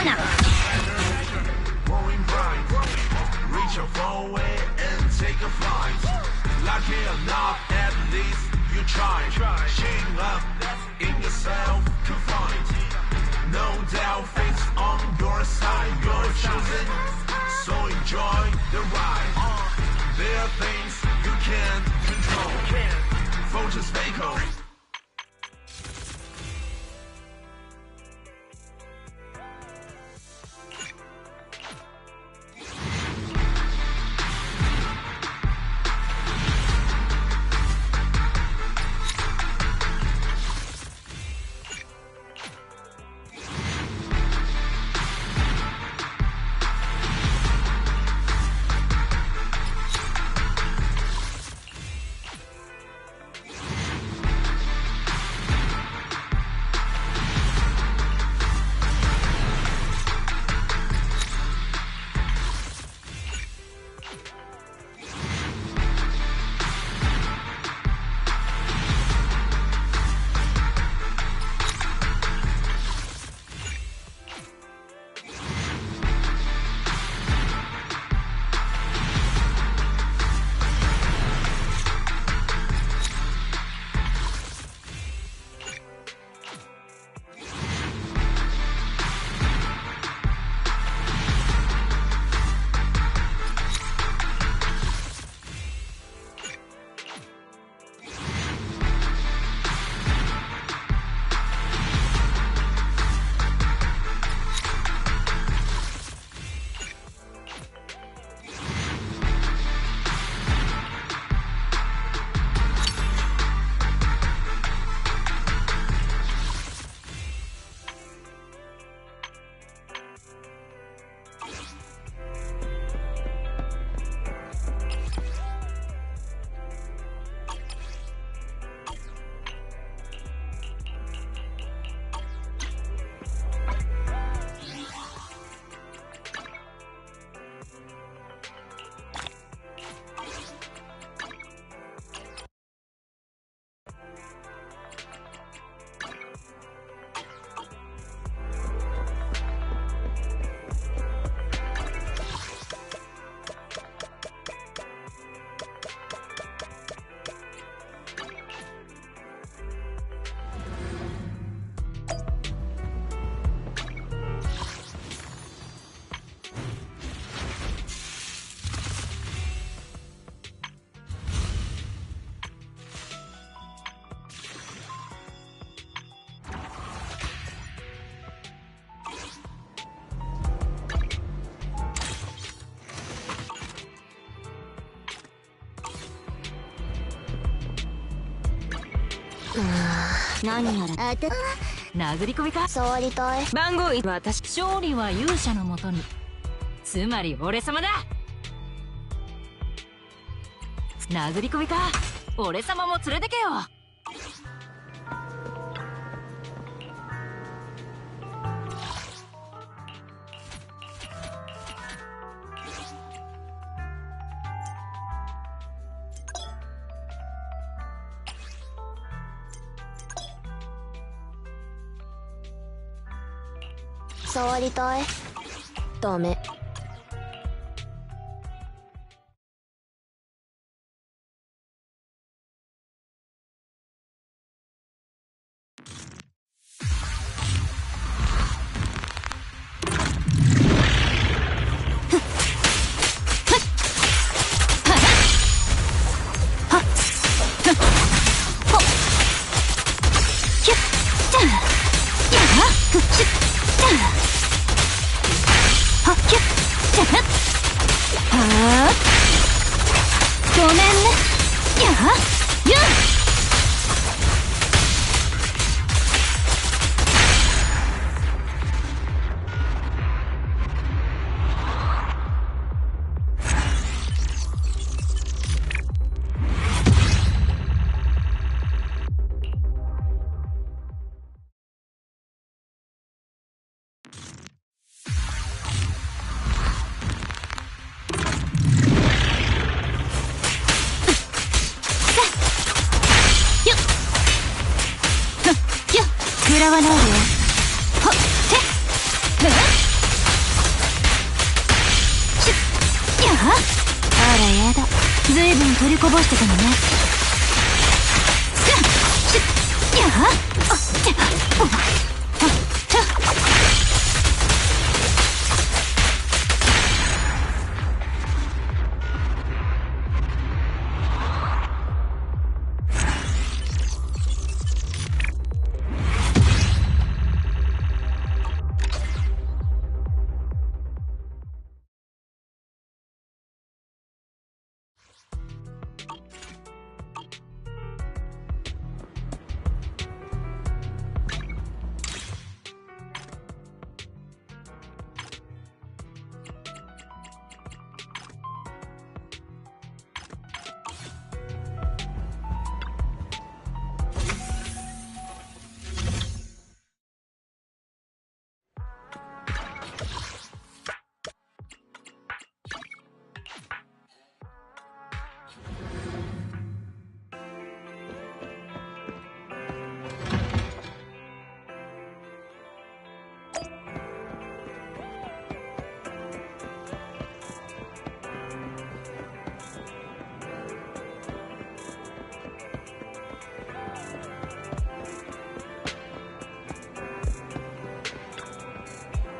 な。Reach your forward and take a flight. Lucky enough, at least you tried. Shame up in yourself to find. No doubt, fate's on your side. You're choosing, so enjoy the ride. There are things you can't control. Fortune's fatal. 何やらあて殴り込みか。触りたい。番号1、私勝利は勇者のもとに、つまり俺様だ。殴り込みか。俺様も連れてけよ。触りたい。ダメ。ごめんね。やっやっ食らわないでよ。はっ、てっ、取りこぼしてたのね。やはあっちゃ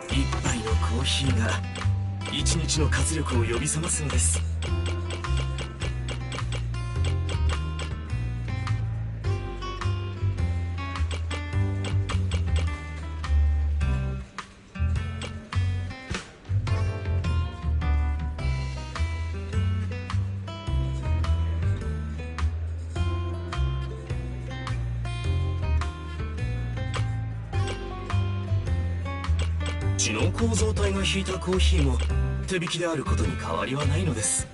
一杯のコーヒーが一日の活力を呼び覚ますのです。知能構造体が引いたコーヒーも手引きであることに変わりはないのです。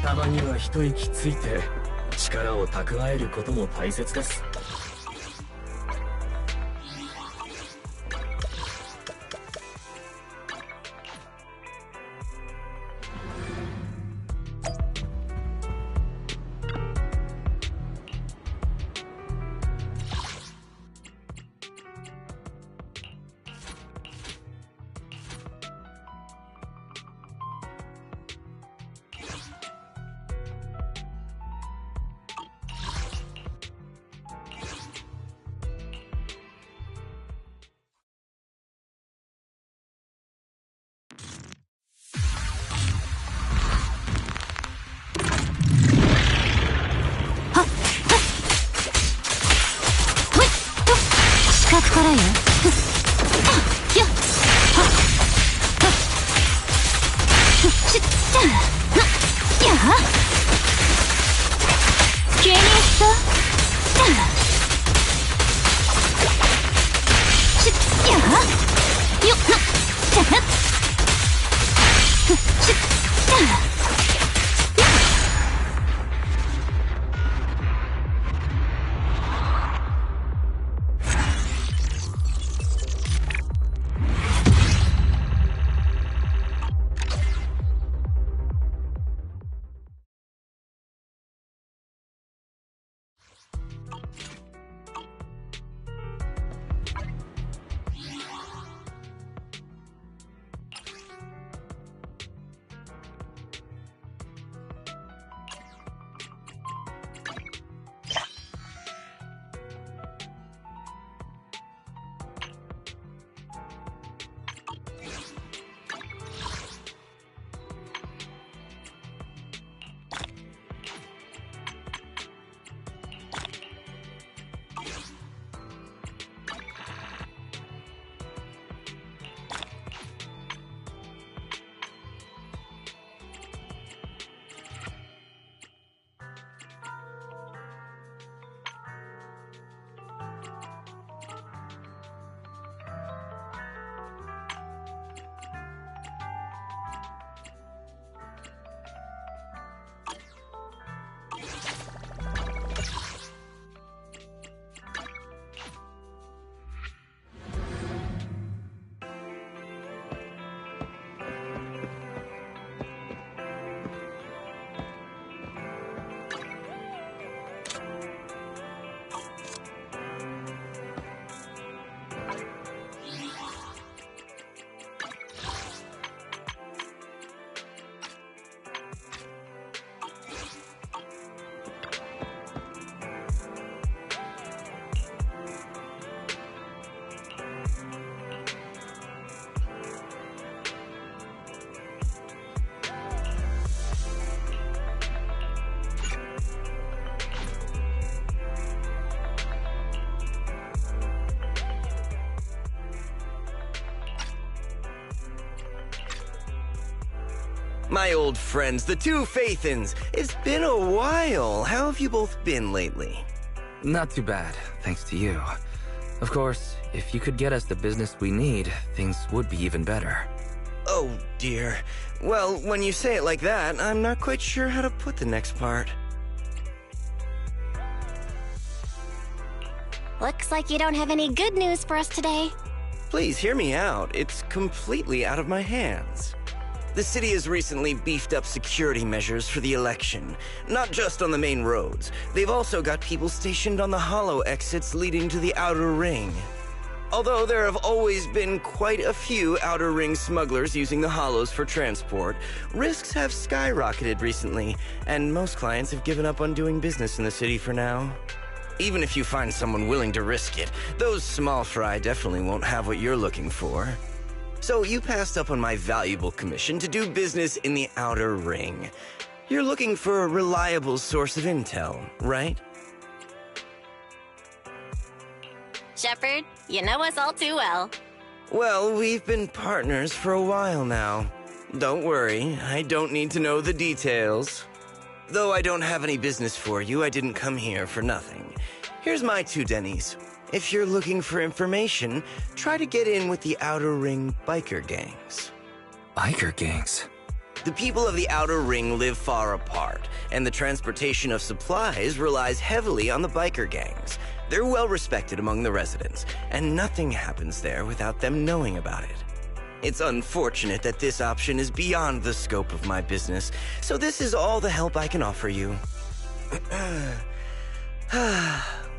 たまには一息ついて力を蓄えることも大切です。からよ。気に入った My old friends, the two Faithins. It's been a while. How have you both been lately? Not too bad, thanks to you. Of course, if you could get us the business we need, things would be even better. Oh, dear. Well, when you say it like that, I'm not quite sure how to put the next part. Looks like you don't have any good news for us today. Please hear me out. It's completely out of my hands. The city has recently beefed up security measures for the election. Not just on the main roads. They've also got people stationed on the hollow exits leading to the outer ring. Although there have always been quite a few outer ring smugglers using the hollows for transport, risks have skyrocketed recently, and most clients have given up on doing business in the city for now. Even if you find someone willing to risk it, those small fry definitely won't have what you're looking for. So you passed up on my valuable commission to do business in the outer ring. You're looking for a reliable source of intel, right? Shepard, you know us all too well. Well, we've been partners for a while now. Don't worry, I don't need to know the details. Though I don't have any business for you, I didn't come here for nothing. Here's my 2 dennies. If you're looking for information, try to get in with the Outer Ring biker gangs. Biker gangs? The people of the Outer Ring live far apart, and the transportation of supplies relies heavily on the biker gangs. They're well respected among the residents, and nothing happens there without them knowing about it. It's unfortunate that this option is beyond the scope of my business, so this is all the help I can offer you.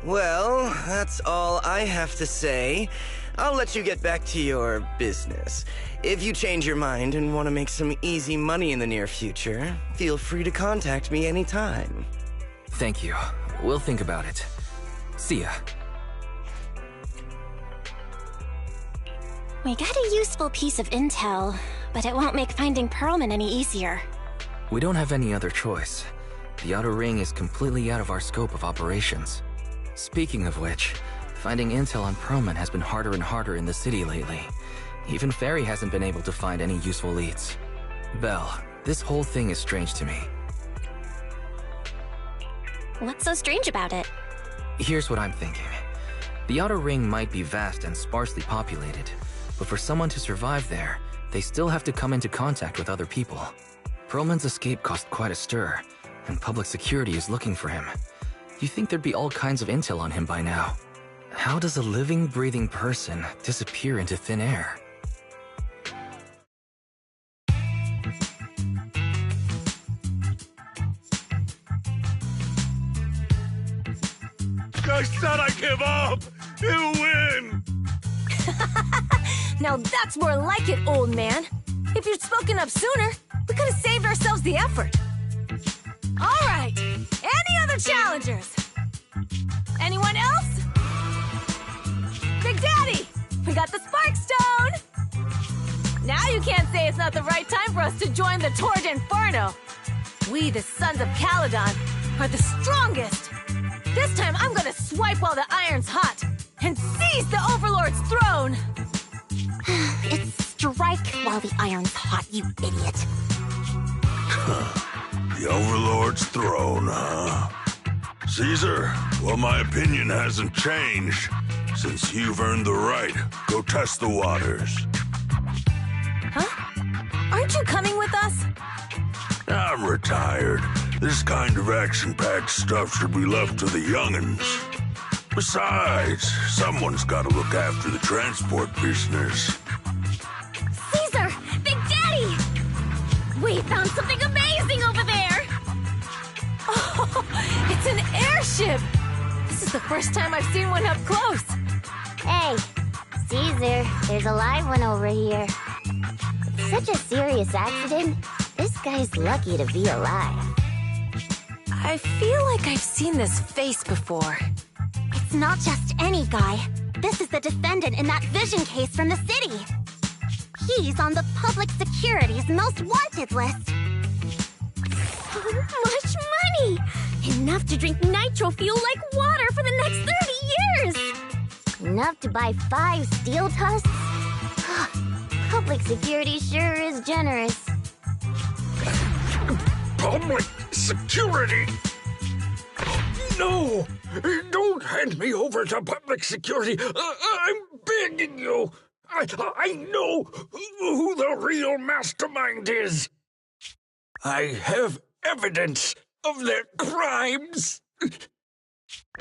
Well, that's all I have to say. I'll let you get back to your business. If you change your mind and want to make some easy money in the near future, feel free to contact me anytime. Thank you. We'll think about it. See ya. We got a useful piece of intel, but it won't make finding Pearlman any easier. We don't have any other choice. The Outer Ring is completely out of our scope of operations. Speaking of which, finding intel on Pearlman has been harder and harder in the city lately. Even Ferry hasn't been able to find any useful leads. Belle, this whole thing is strange to me. What's so strange about it? Here's what I'm thinking. The Outer Ring might be vast and sparsely populated, but for someone to survive there, they still have to come into contact with other people. Pearlman's escape caused quite a stir, and public security is looking for him. You'd think there'd be all kinds of intel on him by now. How does a living, breathing person disappear into thin air? I said I give up! You win! Now that's more like it, old man. If you'd spoken up sooner, we could have saved ourselves the effort. All right, any other challengers? Anyone else? Big Daddy, we got the Spark Stone! Now you can't say it's not the right time for us to join the Torrid Inferno. We, the Sons of Caledon, are the strongest. This time I'm gonna swipe while the iron's hot and seize the Overlord's throne! It's strike while the iron's hot, you idiot. The Overlord's throne, huh? Caesar, well, my opinion hasn't changed. Since you've earned the right, go test the waters. Huh? Aren't you coming with us? I'm retired. This kind of action-packed stuff should be left to the young'uns. Besides, someone's gotta look after the transport business. Caesar! Big Daddy! We found something amazing over there! Oh, it's an airship! This is the first time I've seen one up close. Hey, Caesar, there's a live one over here. It's such a serious accident. This guy's lucky to be alive. I feel like I've seen this face before. It's not just any guy. This is the defendant in that vision case from the city. He's on the public security's most wanted list. So much money! Enough to drink nitro fuel like water for the next 30 years! Enough to buy 5 steel tusks? Public security sure is generous. Public security! No! Don't hand me over to public security! I'm begging you! I know who the real mastermind is! I have evidence of their crimes!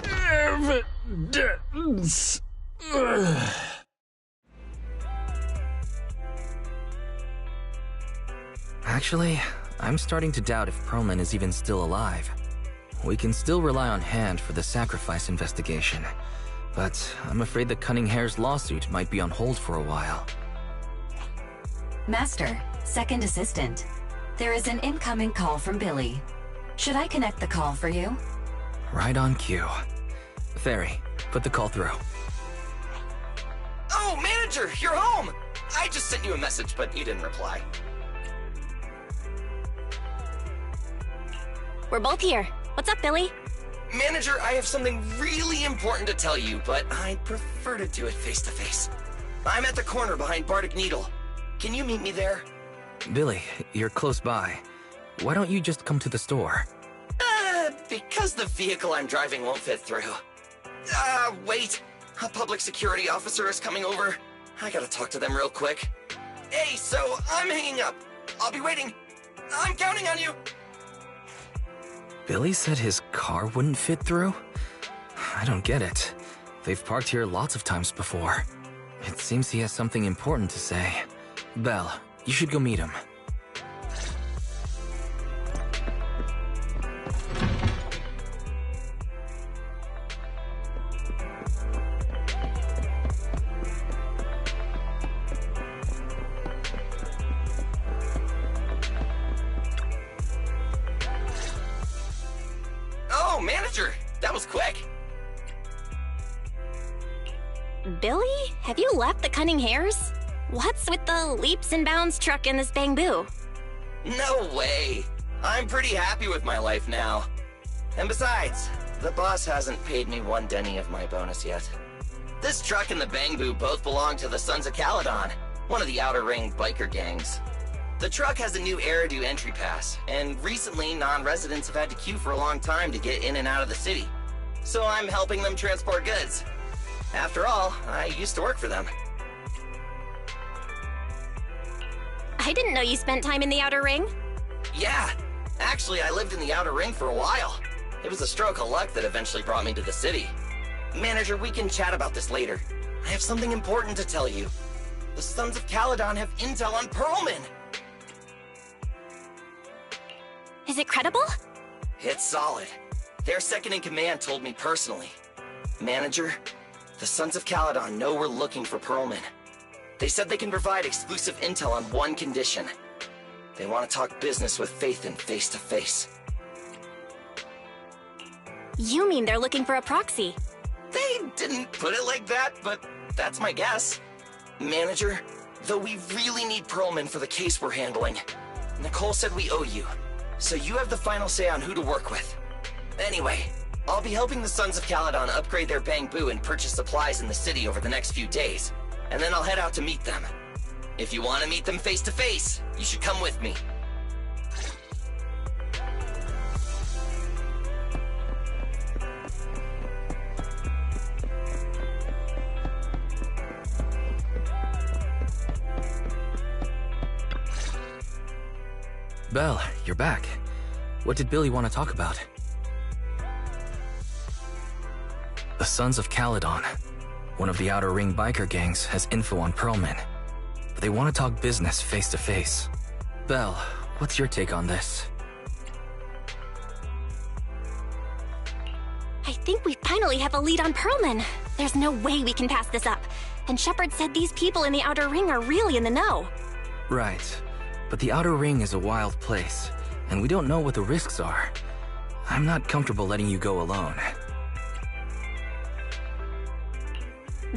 Evidence! Actually, I'm starting to doubt if Perlman is even still alive. We can still rely on Hand for the sacrifice investigation, but I'm afraid the Cunning Hare's lawsuit might be on hold for a while. Master, second assistant. There is an incoming call from Billy. Should I connect the call for you? Right on cue. Fairy, put the call through. Oh, manager, you're home! I just sent you a message, but you didn't reply. We're both here. What's up, Billy? Manager, I have something really important to tell you, but I'd prefer to do it face-to-face. I'm at the corner behind Bardic Needle. Can you meet me there? Billy, you're close by. Why don't you just come to the store? Because the vehicle I'm driving won't fit through. Wait. A public security officer is coming over. I gotta talk to them real quick. Hey, so I'm hanging up. I'll be waiting. I'm counting on you. Billy said his car wouldn't fit through? I don't get it. They've parked here lots of times before. It seems he has something important to say. Belle, you should go meet him. Oh, manager, that was quick. Billy? Have you left the Cunning Hares? What's with the leaps and bounds truck in this bamboo? No way. I'm pretty happy with my life now. And besides, the boss hasn't paid me one denny of my bonus yet. This truck and the Bangbu both belong to the Sons of Caledon, one of the Outer Ring biker gangs. The truck has a new Eridu entry pass, and recently non-residents have had to queue for a long time to get in and out of the city. So I'm helping them transport goods. After all, I used to work for them. I didn't know you spent time in the Outer Ring. Yeah, actually I lived in the Outer Ring for a while. It was a stroke of luck that eventually brought me to the city. Manager, we can chat about this later. I have something important to tell you. The Sons of Caledon have intel on Perlman. Is it credible? It's solid. Their second-in-command told me personally. Manager, the Sons of Caledon know we're looking for Perlman. They said they can provide exclusive intel on one condition. They want to talk business with Phaethon face-to-face. You mean they're looking for a proxy? They didn't put it like that, but that's my guess. Manager, though we really need Perlman for the case we're handling, Nicole said we owe you, so you have the final say on who to work with. Anyway, I'll be helping the Sons of Caledon upgrade their Bangbu and purchase supplies in the city over the next few days, and then I'll head out to meet them. If you want to meet them face-to-face, you should come with me. Belle, you're back. What did Billy want to talk about? The Sons of Caledon, one of the Outer Ring biker gangs, has info on Perlman. But they want to talk business face-to-face. Belle, what's your take on this? I think we finally have a lead on Perlman. There's no way we can pass this up. And Shepard said these people in the Outer Ring are really in the know. Right. But the Outer Ring is a wild place, and we don't know what the risks are. I'm not comfortable letting you go alone.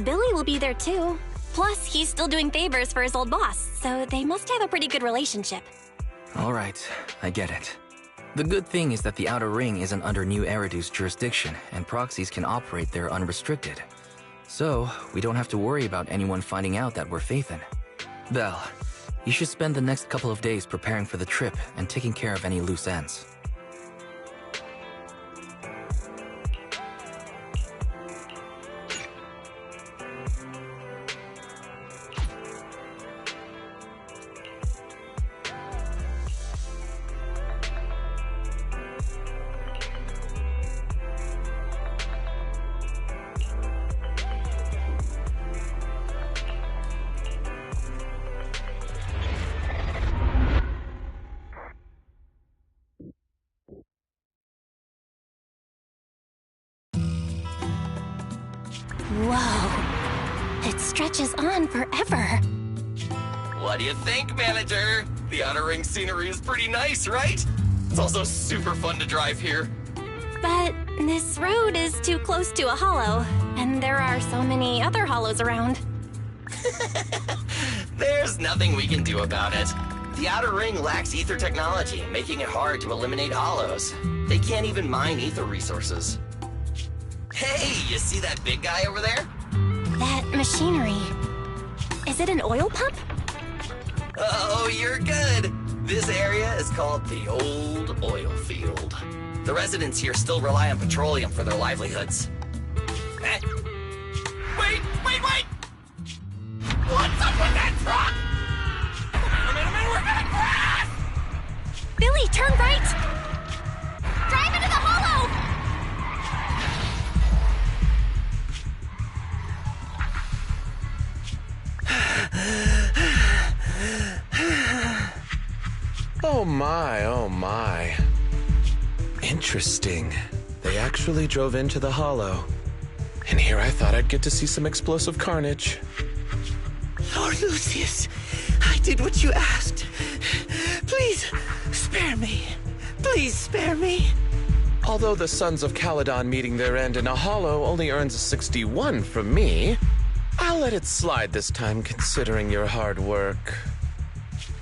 Billy will be there too. Plus, he's still doing favors for his old boss, so they must have a pretty good relationship. Alright, I get it. The good thing is that the Outer Ring isn't under New Eridu's jurisdiction, and proxies can operate there unrestricted. So, we don't have to worry about anyone finding out that we're Phaethon. Belle, You should spend the next couple of days preparing for the trip and taking care of any loose ends. Whoa. It stretches on forever. What do you think, Manager? The Outer Ring scenery is pretty nice, right? It's also super fun to drive here. But this road is too close to a hollow, and there are so many other hollows around. There's nothing we can do about it. The Outer Ring lacks ether technology, making it hard to eliminate hollows. They can't even mine ether resources. Hey, you see that big guy over there? That machinery. Is it an oil pump? Oh, you're good. This area is called the Old Oil Field. The residents here still rely on petroleum for their livelihoods. Eh? Wait! What's up with that truck? Come on, we're gonna crash! Billy, turn right! Drive into the hollow! Oh my. Interesting. They actually drove into the hollow. And here I thought I'd get to see some explosive carnage. Lord Lucius, I did what you asked. Please, spare me. Please spare me. Although the Sons of Caledon meeting their end in a hollow only earns a 61 from me, I'll let it slide this time considering your hard work.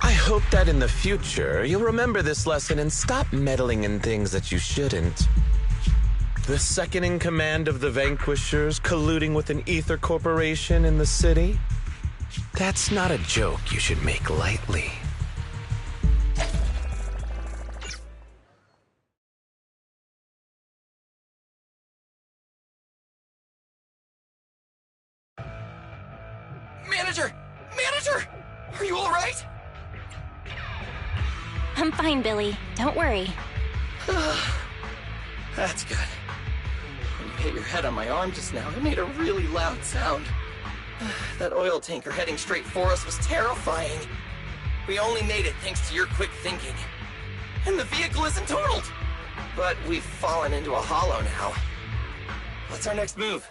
I hope that in the future, you'll remember this lesson and stop meddling in things that you shouldn't. The second in command of the Vanquishers colluding with an ether corporation in the city? That's not a joke you should make lightly. Manager! Are you all right? I'm fine, Billy. Don't worry. That's good. When you hit your head on my arm just now, it made a really loud sound. That oil tanker heading straight for us was terrifying. We only made it thanks to your quick thinking. And the vehicle isn't totaled. But we've fallen into a hollow now. What's our next move?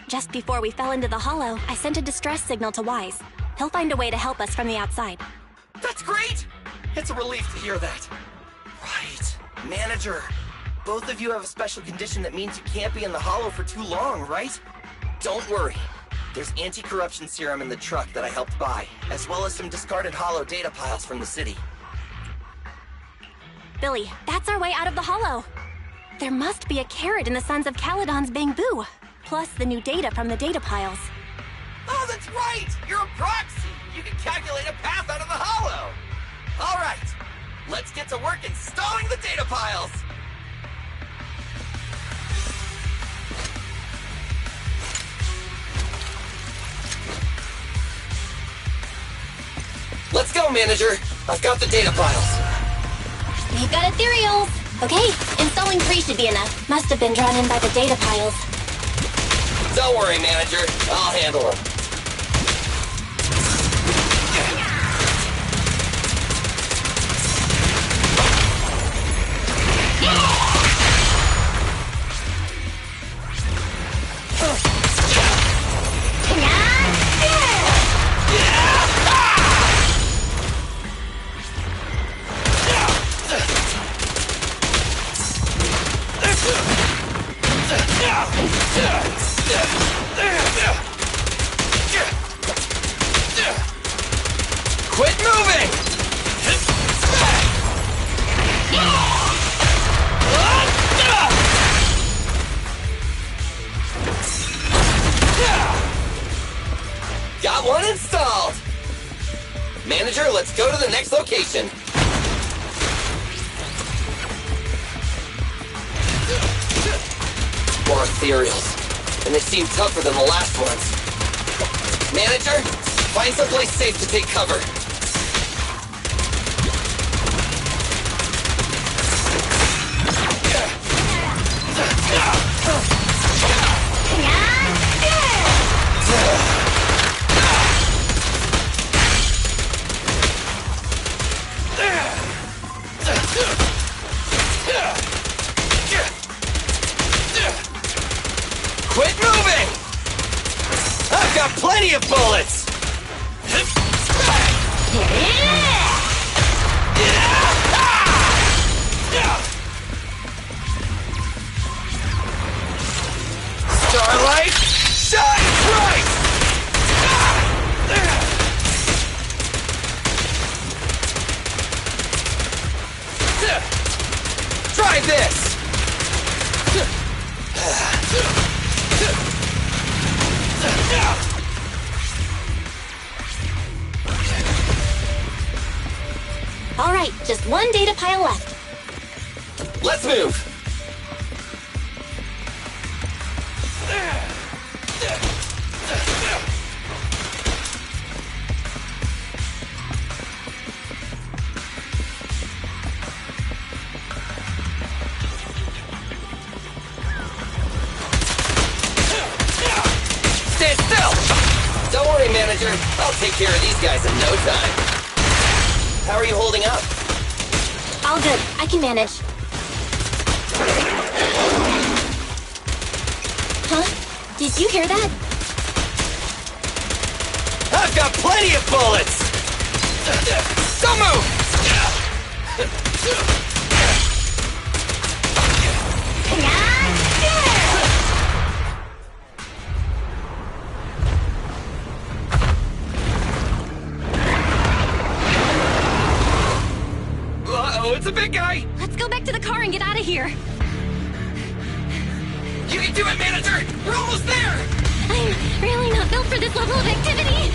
Just before we fell into the hollow, I sent a distress signal to Wise. He'll find a way to help us from the outside. That's great! It's a relief to hear that. Right. Manager, both of you have a special condition that means you can't be in the hollow for too long, right? Don't worry. There's anti-corruption serum in the truck that I helped buy, as well as some discarded hollow data piles from the city. Billy, that's our way out of the hollow. There must be a carrot in the Sons of Caledon's bamboo, plus the new data from the data piles. Oh, that's right! You're a proxy! You can calculate a path out of the hollow! All right, let's get to work installing the data piles! Let's go, Manager! I've got the data piles! We've got ethereals! Okay, installing 3 should be enough. Must have been drawn in by the data piles. Don't worry, Manager. I'll handle them. ethereals, and they seem tougher than the last ones. Manager, find someplace safe to take cover. Quit moving! I've got plenty of bullets! Starlight, shine bright! Try this! All right, just one data pile left. Let's move! Stand still! Don't worry, manager. I'll take care of these guys in no time. How are you holding up? All good. I can manage. Huh? Did you hear that? I've got plenty of bullets! Don't move! Uh-oh, it's a big guy! Let's go back to the car and get out of here. You can do it, manager! We're almost there! I'm really not built for this level of activity.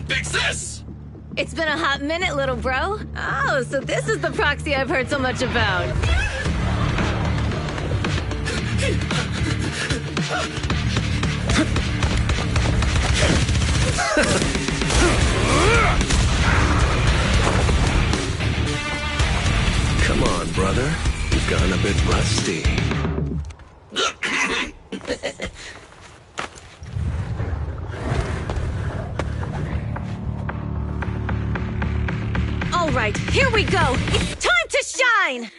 Big sis! It's been a hot minute, little bro. Oh, so this is the proxy I've heard so much about. Come on, brother. You've gotten a bit rusty. All right, here we go. It's time to shine!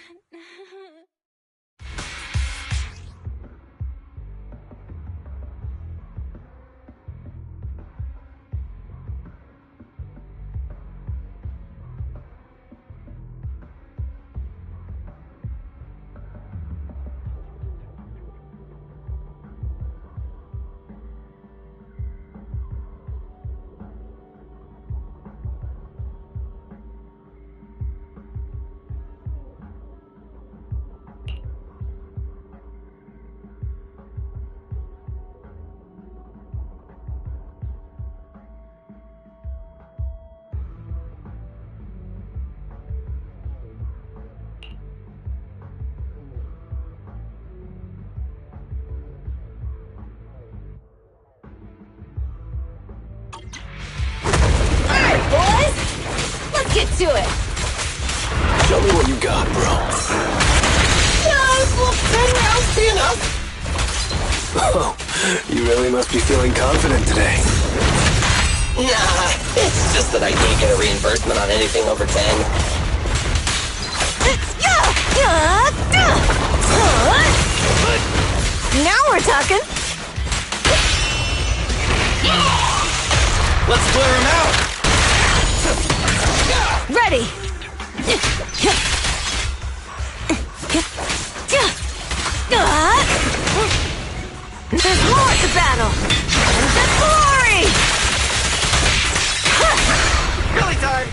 Get to it! Show me what you got, bro. Will 10 rounds be enough? Oh, you really must be feeling confident today. Nah, it's just that I can't get a reimbursement on anything over 10. Now we're talking! Let's clear him out! Ready! There's more to battle! And the glory! Really time!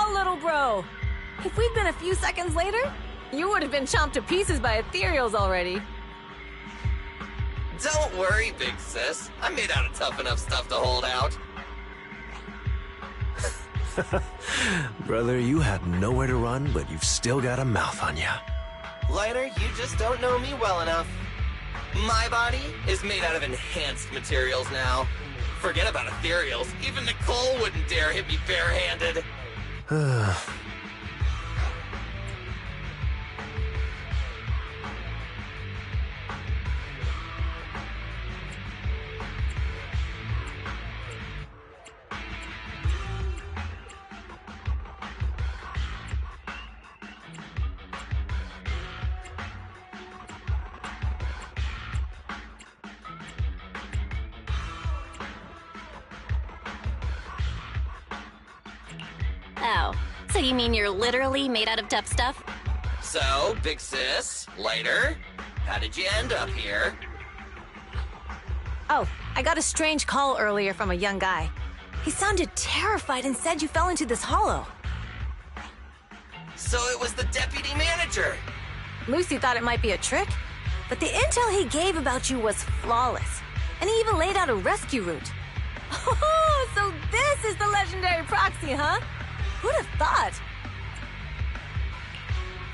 tell, little bro. If we'd been a few seconds later, you would have been chomped to pieces by ethereals already. Don't worry, big sis. I'm made out of tough enough stuff to hold out. Brother, you have nowhere to run, but you've still got a mouth on you. Lighter, you just don't know me well enough. My body is made out of enhanced materials now. Forget about ethereals. Even Nicole wouldn't dare hit me barehanded. Oh, so you mean you're literally made out of tough stuff? So, big sis, Lighter, how did you end up here? Oh, I got a strange call earlier from a young guy. He sounded terrified and said you fell into this hollow. So it was the deputy manager. Lucy thought it might be a trick, but the intel he gave about you was flawless. And he even laid out a rescue route. Oh, so this is the legendary proxy, huh? Who'd have thought?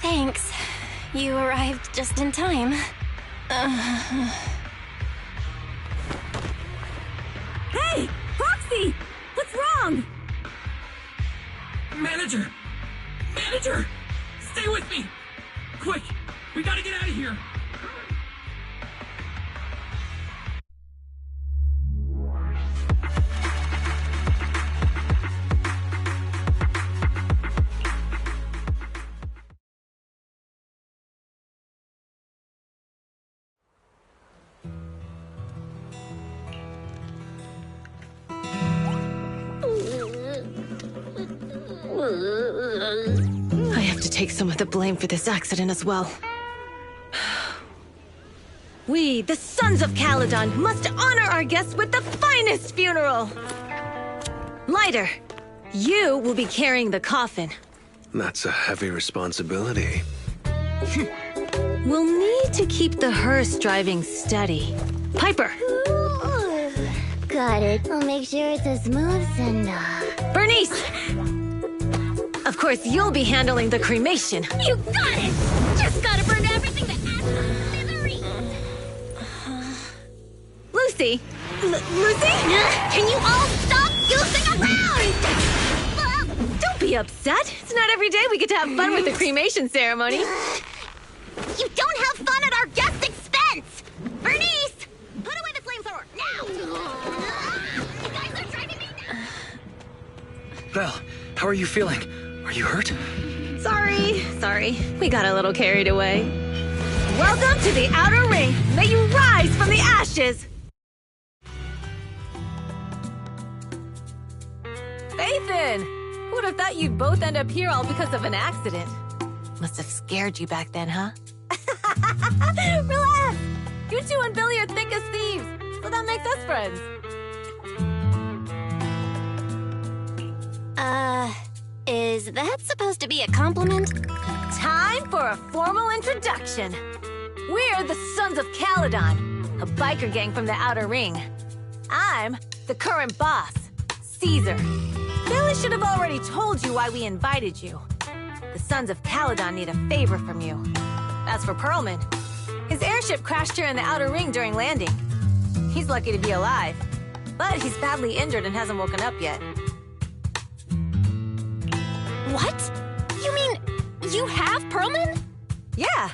Thanks. You arrived just in time. Hey! Proxy! What's wrong? Manager! Manager! Stay with me! Quick! We gotta get out of here! I have to take some of the blame for this accident as well. We, the Sons of Caledon, must honor our guests with the finest funeral! Lighter, you will be carrying the coffin. That's a heavy responsibility. We'll need to keep the hearse driving steady. Piper! Got it. I'll make sure it's as smooth and, Bernice! Of course, you'll be handling the cremation. You got it! Just gotta burn everything to smithereens! Lucy! Lucy? Can you all stop goofing around? Don't be upset. It's not every day we get to have fun with the cremation ceremony. You don't have fun at our guest expense! Bernice! Put away the flamethrower, now! You guys are driving me nuts! Vel, how are you feeling? Are you hurt? Sorry. We got a little carried away. Welcome to the Outer Ring. May you rise from the ashes. Faithin! Who would have thought you'd both end up here all because of an accident? Must have scared you back then, huh? Relax! You two and Billy are thick as thieves, so that makes us friends. Is that supposed to be a compliment? Time for a formal introduction. We're the Sons of Caledon, a biker gang from the Outer Ring. I'm the current boss, Caesar. Billy should have already told you why we invited you. The Sons of Caledon need a favor from you. As for Pearlman, his airship crashed here in the Outer Ring during landing. He's lucky to be alive, but he's badly injured and hasn't woken up yet. What? You mean you have Pearlman? Yeah.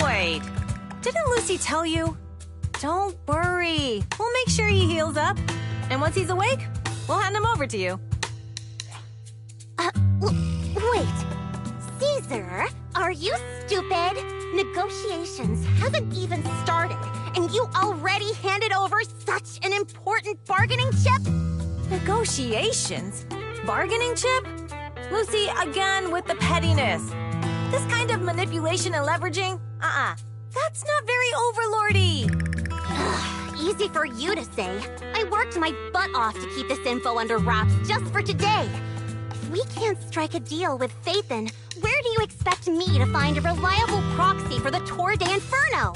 Wait, didn't Lucy tell you? Don't worry. We'll make sure he heals up. And once he's awake, we'll hand him over to you. Wait. Caesar, are you stupid? Negotiations haven't even started, and you already handed over such an important bargaining chip? Negotiations? Bargaining chip? Lucy, again with the pettiness. This kind of manipulation and leveraging? That's not very overlordy. Easy for you to say. I worked my butt off to keep this info under wraps just for today. If we can't strike a deal with Phaethon, where do you expect me to find a reliable proxy for the Tour d'Inferno?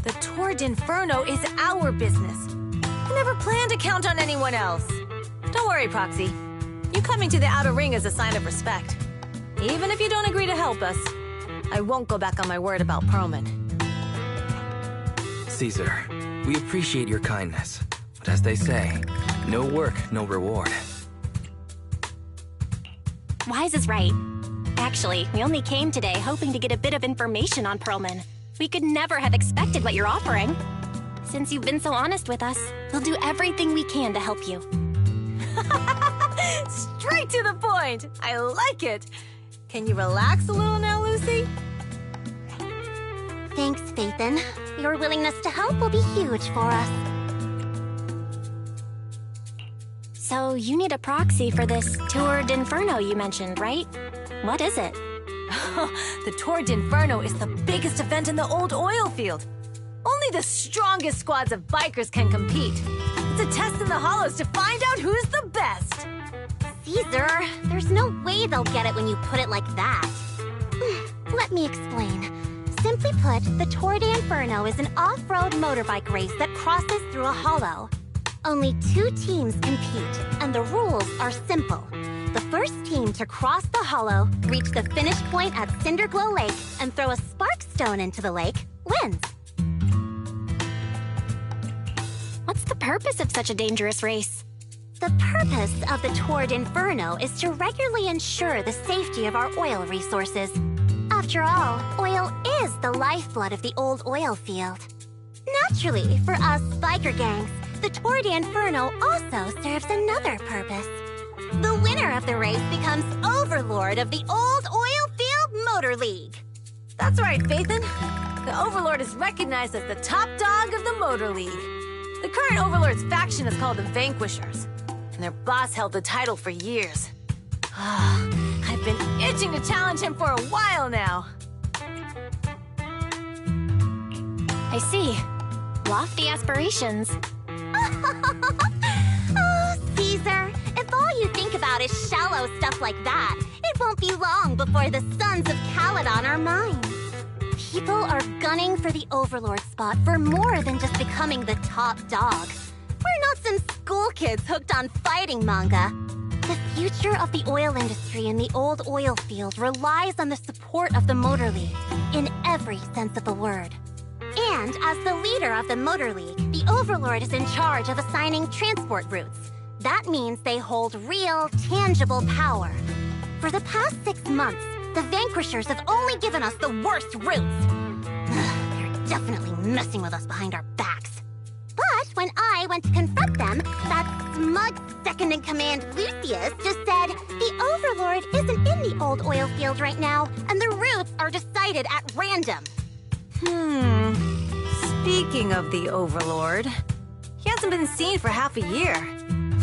The Tour d'Inferno is our business. I never planned to count on anyone else. Don't worry, Proxy. You coming to the Outer Ring is a sign of respect. Even if you don't agree to help us, I won't go back on my word about Perlman. Caesar, we appreciate your kindness. But as they say, no work, no reward. Wise is right. Actually, we only came today hoping to get a bit of information on Perlman. We could never have expected what you're offering. Since you've been so honest with us, we'll do everything we can to help you. Straight to the point! I like it! Can you relax a little now, Lucy? Thanks, Phaethon. Your willingness to help will be huge for us. So, you need a proxy for this Tour d'Inferno you mentioned, right? What is it? The Tour d'Inferno is the biggest event in the old oil field. Only the strongest squads of bikers can compete. It's a test in the hollows to find out who's the best. Caesar, there's no way they'll get it when you put it like that. Let me explain. Simply put, the Tour d'Inferno is an off-road motorbike race that crosses through a hollow. Only 2 teams compete, and the rules are simple. The first team to cross the hollow, reach the finish point at Cinderglow Lake, and throw a spark stone into the lake, wins. What's the purpose of such a dangerous race? The purpose of the Tour d'Inferno is to regularly ensure the safety of our oil resources. After all, oil is the lifeblood of the old oil field. Naturally, for us biker gangs, the Tour d'Inferno also serves another purpose. The winner of the race becomes overlord of the old oil field motor league. That's right, Phaethon. The Overlord is recognized as the top dog of the motor league. The current Overlord's faction is called the Vanquishers, and their boss held the title for years. I've been itching to challenge him for a while now. I see. Lofty aspirations. Oh, Caesar, if all you think about is shallow stuff like that, it won't be long before the sons of Caledon are mine. People are gunning for the Overlord spot for more than just becoming the top dog. We're not some school kids hooked on fighting manga. The future of the oil industry in the old oil field relies on the support of the Motor League, in every sense of the word. And as the leader of the Motor League, the Overlord is in charge of assigning transport routes. That means they hold real, tangible power. For the past 6 months, the Vanquishers have only given us the worst routes. They're definitely messing with us behind our backs. But when I went to confront them, that smug second-in-command Lucius just said the Overlord isn't in the old oil field right now, and the routes are decided at random. Speaking of the Overlord, he hasn't been seen for half a year.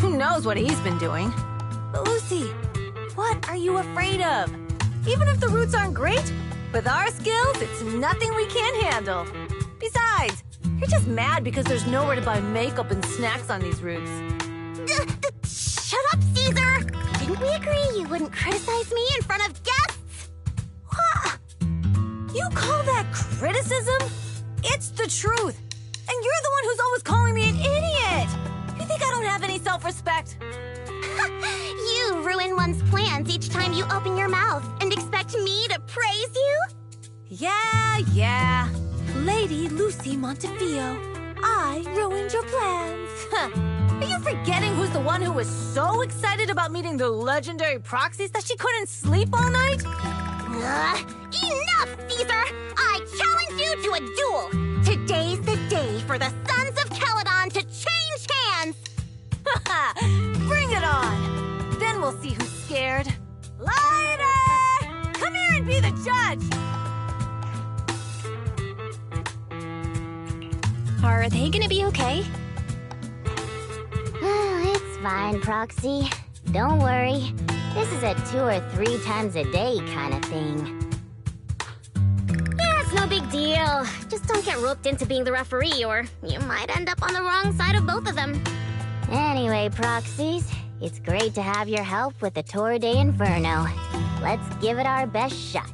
Who knows what he's been doing? But Lucy, what are you afraid of? Even if the routes aren't great, with our skills, it's nothing we can't handle. Besides, you're just mad because there's nowhere to buy makeup and snacks on these routes. Shut up, Caesar! Didn't we agree you wouldn't criticize me in front of guests? What? You call that criticism? It's the truth. And you're the one who's always calling me an idiot. You think I don't have any self-respect? You ruin one's plans each time you open your mouth and expect me to praise you? Yeah. Lady Lucy Montefiore, I ruined your plans. Are you forgetting who's the one who was so excited about meeting the legendary proxies that she couldn't sleep all night? Enough, Caesar! I challenge you to a duel! Today's the day for the Sons of Caledon to change hands! Bring it on! Then we'll see who's scared. Lady! Come here and be the judge! Are they gonna be okay? It's fine, Proxy. Don't worry. This is a 2 or 3 times a day kind of thing. Yeah, it's no big deal. Just don't get roped into being the referee, or you might end up on the wrong side of both of them. Anyway, Proxies, It's great to have your help with the Tour de Inferno. Let's give it our best shot.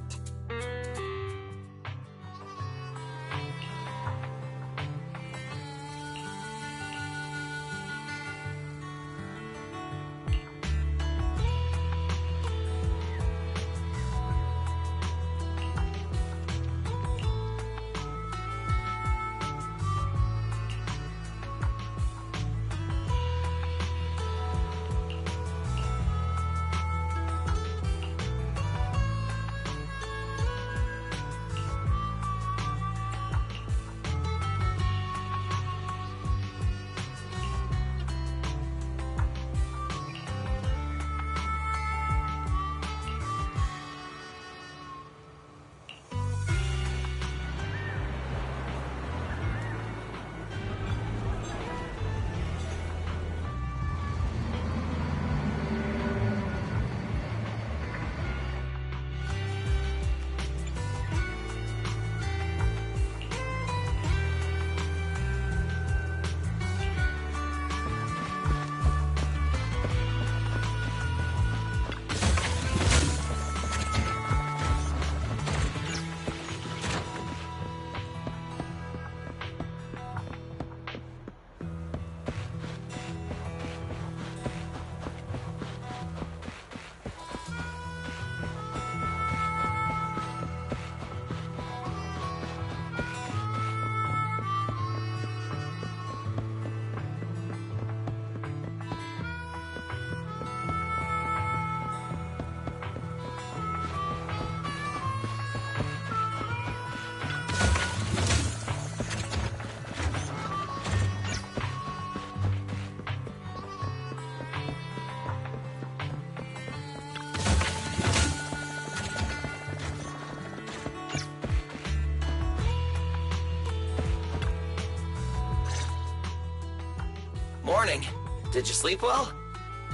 Morning. Did you sleep well?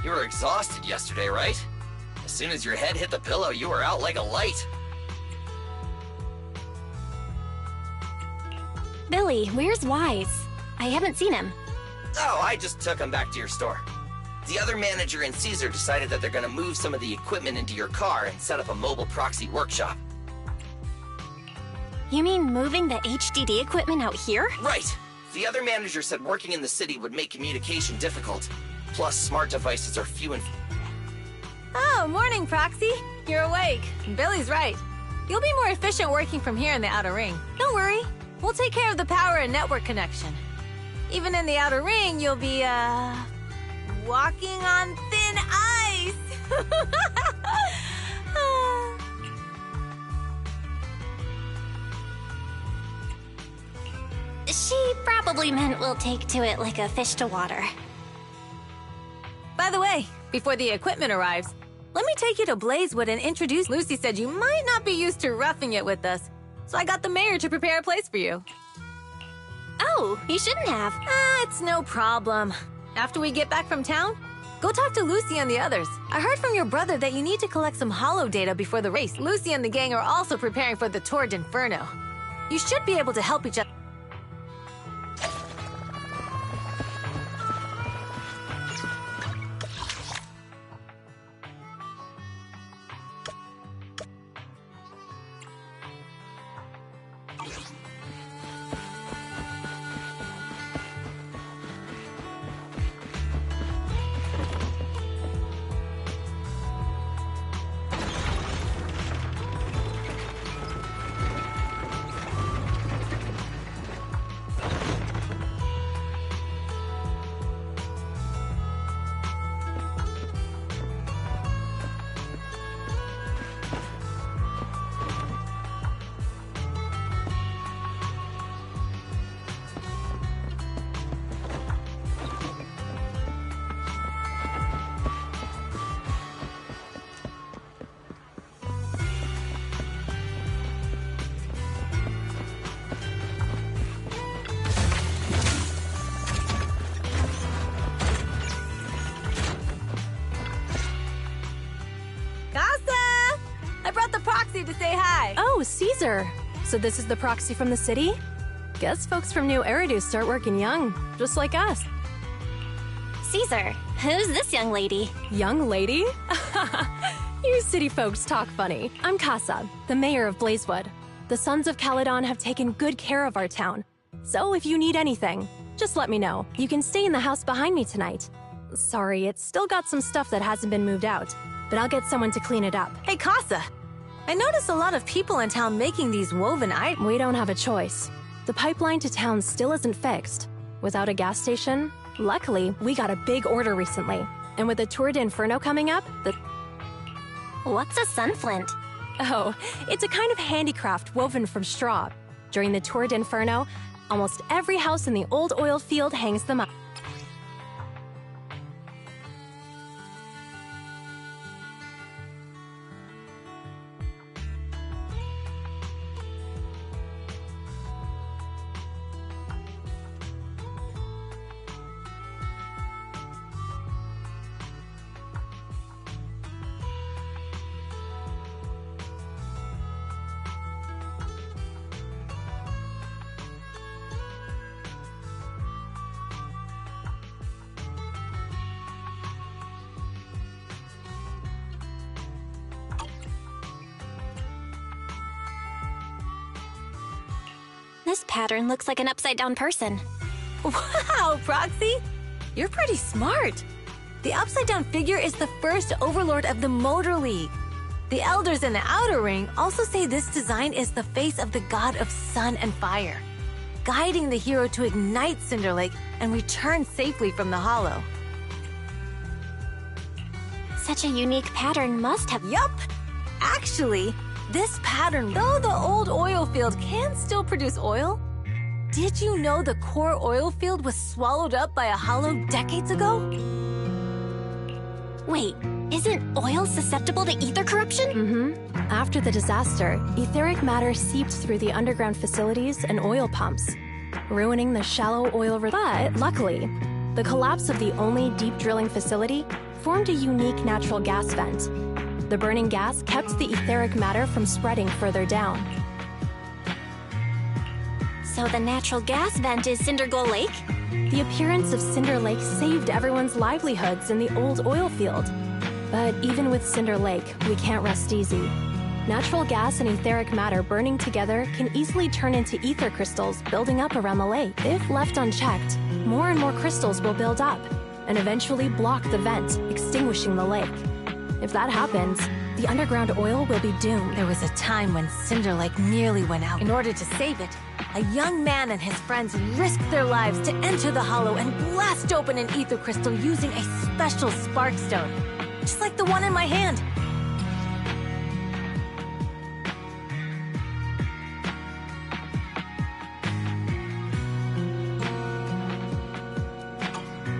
You were exhausted yesterday, right? As soon as your head hit the pillow, you were out like a light. Billy, where's Wise? I haven't seen him. Oh, I just took him back to your store. The other manager and Caesar decided that they're gonna move some of the equipment into your car and set up a mobile proxy workshop. You mean moving the HDD equipment out here? Right! The other manager said working in the city would make communication difficult. Plus, smart devices are few and... Oh, morning, Proxy. You're awake. Billy's right. You'll be more efficient working from here in the Outer Ring. Don't worry. We'll take care of the power and network connection. Even in the Outer Ring, you'll be, walking on thin ice. She probably meant we'll take to it like a fish to water. By the way, before the equipment arrives, let me take you to Blazewood and introduce. Lucy said you might not be used to roughing it with us, so I got the mayor to prepare a place for you. Oh, you shouldn't have. It's no problem. After we get back from town, go talk to Lucy and the others. I heard from your brother that you need to collect some holo data before the race. Lucy and the gang are also preparing for the Tour d'Inferno. You should be able to help each other. To say hi. Oh, Caesar. So this is the proxy from the city? Guess folks from New Eridu start working young, just like us. Caesar, who's this young lady? Young lady? You city folks talk funny. I'm Casa, the mayor of Blazewood. The Sons of Caledon have taken good care of our town. So if you need anything, just let me know. You can stay in the house behind me tonight. Sorry, it's still got some stuff that hasn't been moved out, but I'll get someone to clean it up. Hey, Casa! I noticed a lot of people in town making these woven items. We don't have a choice. The pipeline to town still isn't fixed. Without a gas station, luckily, we got a big order recently. And with the Tour d'Inferno coming up, What's a sunflint? Oh, it's a kind of handicraft woven from straw. During the Tour d'Inferno, almost every house in the old oil field hangs them up. This pattern looks like an upside-down person. Wow, Proxy! You're pretty smart. The upside-down figure is the first overlord of the Motor League. The elders in the Outer Ring also say this design is the face of the god of sun and fire, guiding the hero to ignite Cinder Lake and return safely from the Hollow. Such a unique pattern must have... Yup! Actually, this pattern, though the old oil field can still produce oil, did you know the core oil field was swallowed up by a hollow decades ago? Wait, isn't oil susceptible to ether corruption? Mm-hmm. After the disaster, etheric matter seeped through the underground facilities and oil pumps, ruining the shallow oil... But, luckily, the collapse of the only deep drilling facility formed a unique natural gas vent. The burning gas kept the etheric matter from spreading further down. So the natural gas vent is Cinderglow Lake? The appearance of Cinder Lake saved everyone's livelihoods in the old oil field. But even with Cinder Lake, we can't rest easy. Natural gas and etheric matter burning together can easily turn into ether crystals building up around the lake. If left unchecked, more and more crystals will build up and eventually block the vent, extinguishing the lake. If that happens, the underground oil will be doomed. There was a time when Cinder Lake nearly went out. In order to save it, a young man and his friends risked their lives to enter the hollow and blast open an ether crystal using a special spark stone, just like the one in my hand.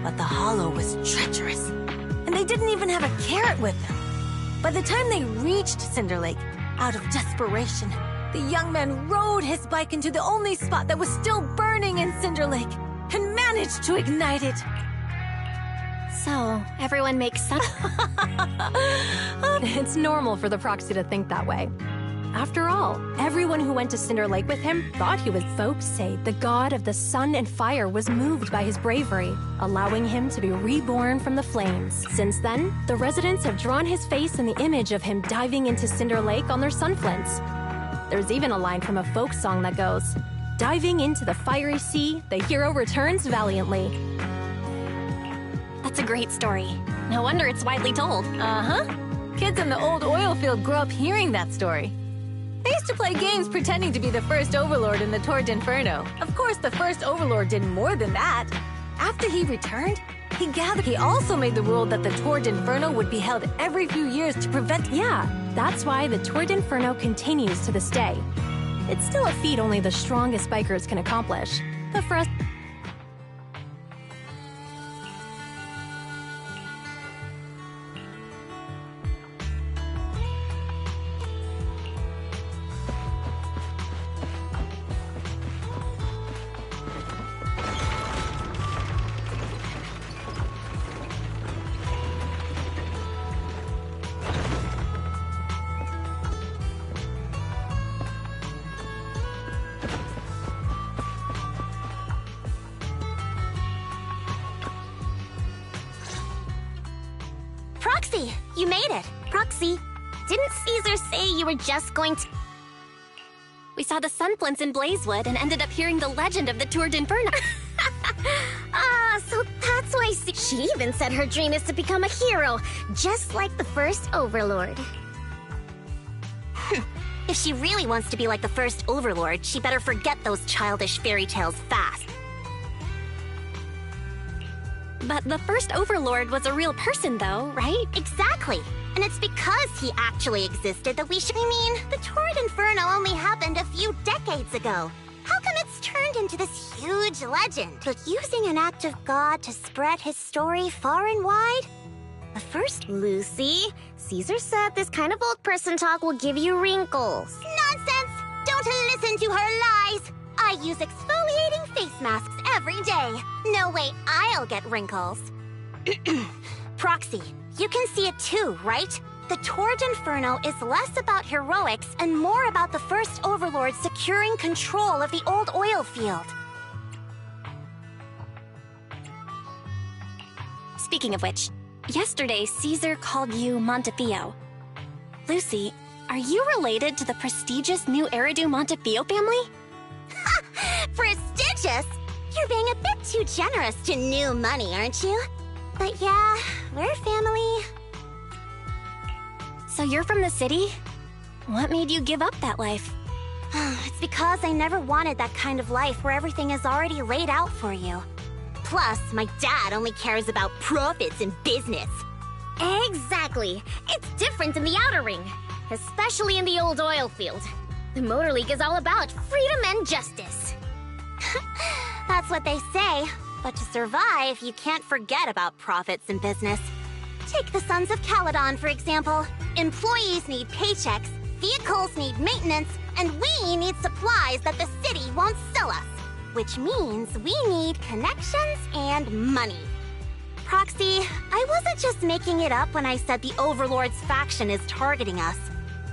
But the hollow was treacherous, and they didn't even have a carrot with them. By the time they reached Cinder Lake, out of desperation, the young man rode his bike into the only spot that was still burning in Cinder Lake and managed to ignite it. So, everyone makes sun... It's normal for the proxy to think that way. After all, everyone who went to Cinder Lake with him thought he was. Folks say the god of the sun and fire was moved by his bravery, allowing him to be reborn from the flames. Since then, the residents have drawn his face in the image of him diving into Cinder Lake on their sunflints. There's even a line from a folk song that goes, "Diving into the fiery sea, the hero returns valiantly." That's a great story. No wonder it's widely told. Uh-huh. Kids in the old oil field grew up hearing that story. They used to play games pretending to be the first overlord in the Tour d'Inferno. Of course, the first overlord did more than that. After he returned, he also made the rule that the Tour d'Inferno would be held every few years to prevent... Yeah, that's why the Tour d'Inferno continues to this day. It's still a feat only the strongest bikers can accomplish. But for us... Proxy, you made it. Proxy, didn't Caesar say you were just going to... We saw the sunflints in Blazewood and ended up hearing the legend of the Tour d'Inferno. So that's why she even said her dream is to become a hero, just like the first Overlord. If she really wants to be like the first Overlord, she better forget those childish fairy tales fast. But the first Overlord was a real person, though, right? Exactly. And it's because he actually existed that we should... I mean, the Tour d'Inferno only happened a few decades ago. How come it's turned into this huge legend? But using an act of God to spread his story far and wide? The first... Lucy, Caesar said this kind of old person talk will give you wrinkles. Nonsense! Don't listen to her lies! I use exfoliating face masks every day. No way I'll get wrinkles. Proxy, you can see it too, right? The Tour d'Inferno is less about heroics and more about the first Overlord securing control of the old oil field. Speaking of which, yesterday Caesar called you Montefiore. Lucy, are you related to the prestigious new Eridu Montefiore family? Prestigious? You're being a bit too generous to new money, aren't you? But yeah, we're family. So you're from the city? What made you give up that life? It's because I never wanted that kind of life where everything is already laid out for you. Plus, my dad only cares about profits and business. Exactly. It's different in the Outer Ring, especially in the old oil field. The Motor League is all about freedom and justice. That's what they say. But to survive, you can't forget about profits and business. Take the Sons of Caledon, for example. Employees need paychecks, vehicles need maintenance, and we need supplies that the city won't sell us. Which means we need connections and money. Proxy, I wasn't just making it up when I said the Overlord's faction is targeting us.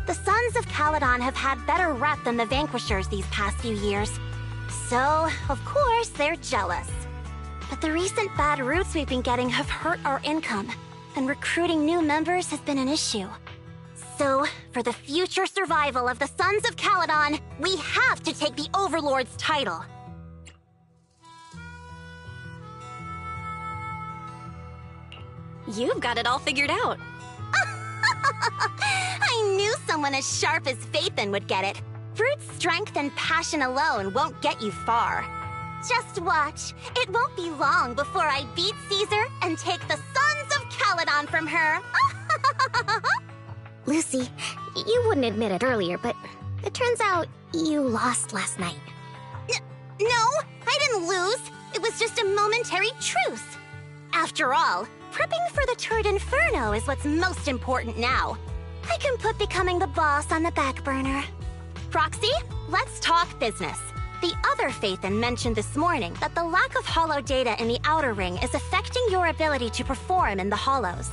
The Sons of Caledon have had better rep than the Vanquishers these past few years. So, of course, they're jealous. But the recent bad routes we've been getting have hurt our income, and recruiting new members has been an issue. So, for the future survival of the Sons of Caledon, we have to take the Overlord's title. You've got it all figured out. I knew someone as sharp as Phaethon would get it. Brute strength and passion alone won't get you far. Just watch. It won't be long before I beat Caesar and take the Sons of Caledon from her. Lucy, you wouldn't admit it earlier, but it turns out you lost last night. No, I didn't lose. It was just a momentary truce. After all, prepping for the Tour d'Inferno is what's most important now. I can put becoming the boss on the back burner. Proxy, let's talk business. The other Phaethon mentioned this morning that the lack of hollow data in the Outer Ring is affecting your ability to perform in the hollows.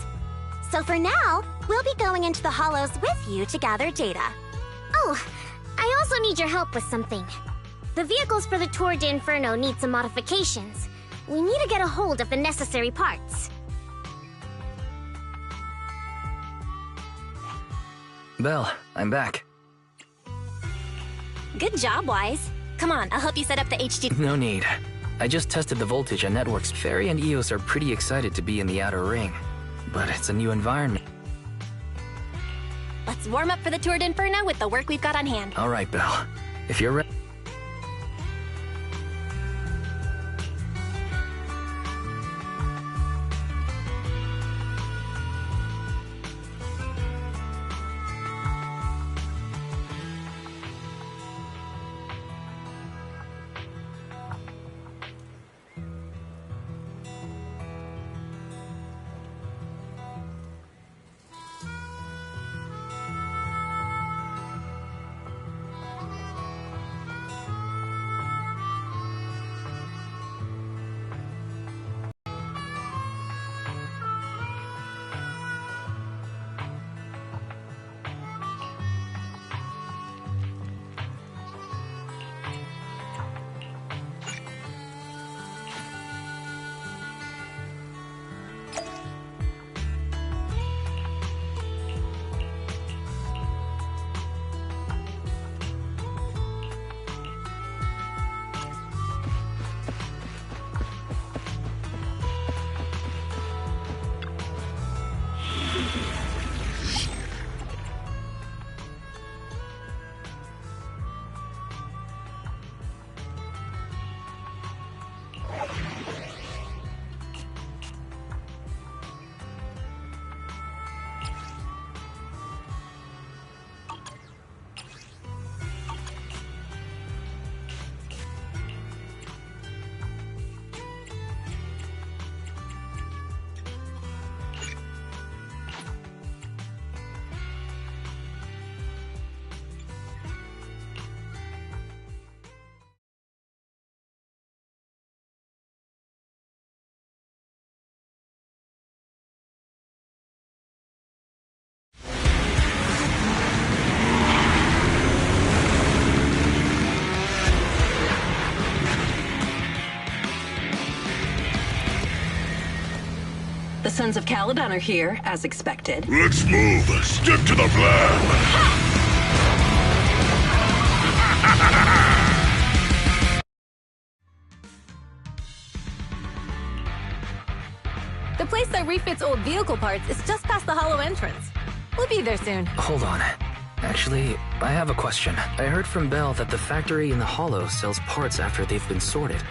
So for now, we'll be going into the hollows with you to gather data. Oh, I also need your help with something. The vehicles for the Tour d'Inferno need some modifications. We need to get a hold of the necessary parts. Belle, I'm back. Good job, Wise. Come on, I'll help you set up the HD... No need. I just tested the voltage on networks. Fairy and Eos are pretty excited to be in the Outer Ring. But it's a new environment. Let's warm up for the Tour d'Inferno with the work we've got on hand. All right, Belle. If you're ready... The Sons of Caledon are here, as expected. Let's move. Stick to the plan. The place that refits old vehicle parts is just past the hollow entrance. We'll be there soon. Hold on. Actually, I have a question. I heard from Belle that the factory in the hollow sells parts after they've been sorted.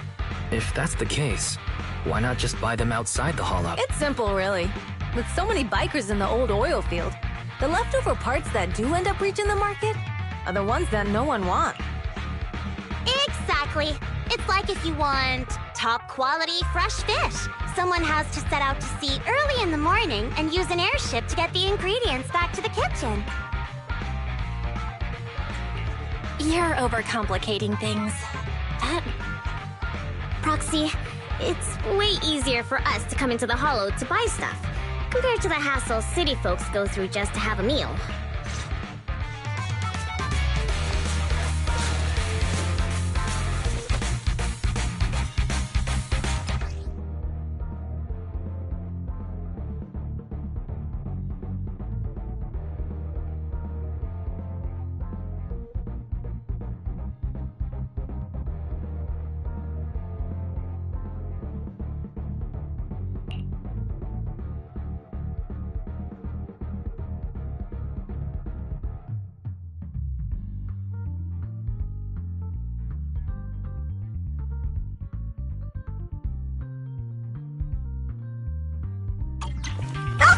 If that's the case, why not just buy them outside the hollow? It's simple, really. With so many bikers in the old oil field, the leftover parts that do end up reaching the market are the ones that no one wants. Exactly. It's like if you want top quality fresh fish. Someone has to set out to sea early in the morning and use an airship to get the ingredients back to the kitchen. You're overcomplicating things. Proxy, it's way easier for us to come into the hollow to buy stuff, compared to the hassle city folks go through just to have a meal.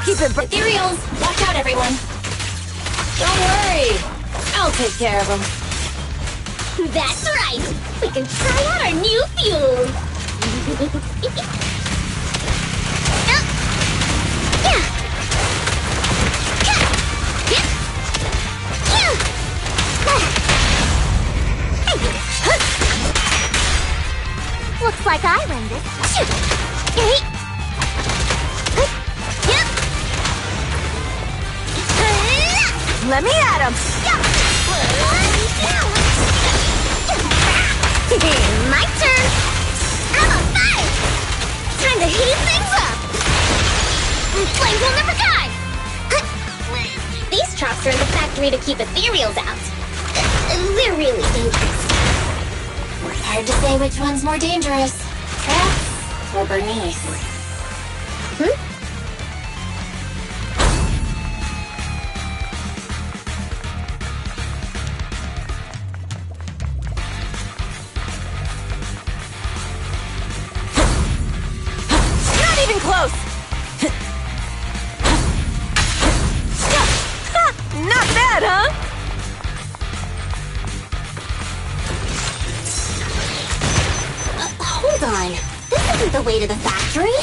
Keep it Ethereals! Watch out, everyone! Don't worry! I'll take care of them. That's right! We can try out our new fuel! Looks like I win this. Let me at him! My turn! I'm on fire! Time to heat things up! Flames will never die! These traps are in the factory to keep ethereals out. They're really dangerous. Hard to say which one's more dangerous. Traps or Bernice? Close! Not bad, huh? Hold on. This isn't the way to the factory.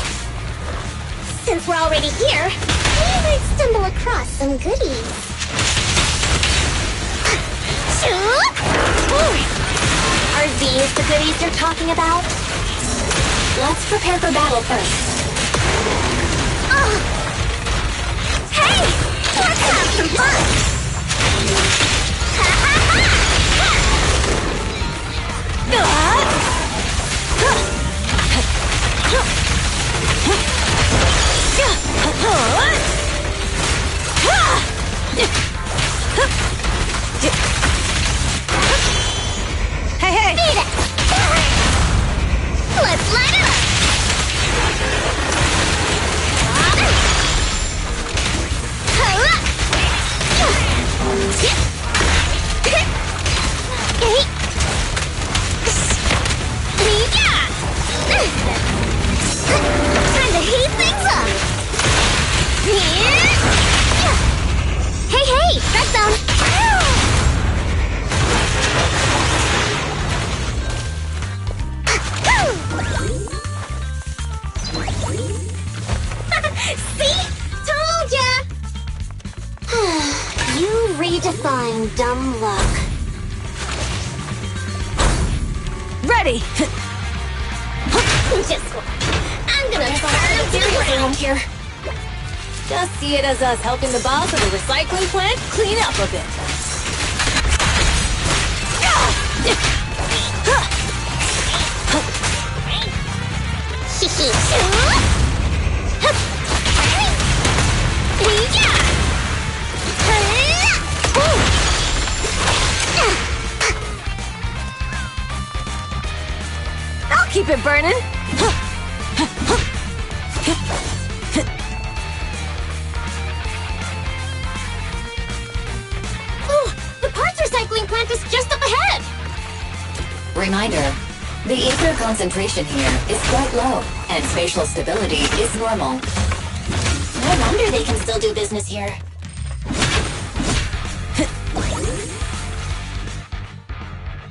Since we're already here, we might stumble across some goodies. Are these the goodies you're talking about? Let's prepare for battle first. Hey! Let's have some fun! Hey! Beat it! Let's light it up! Time to heat things up! Hey, strike zone! See? Told ya! You redefine dumb luck. Ready! Just one. I'm gonna burn materials around here. Just see it as us helping the boss of the recycling plant clean up a bit. Keep it burning! Oh, the parts recycling plant is just up ahead! Reminder, the ether concentration here is quite low, and spatial stability is normal. No wonder they can still do business here.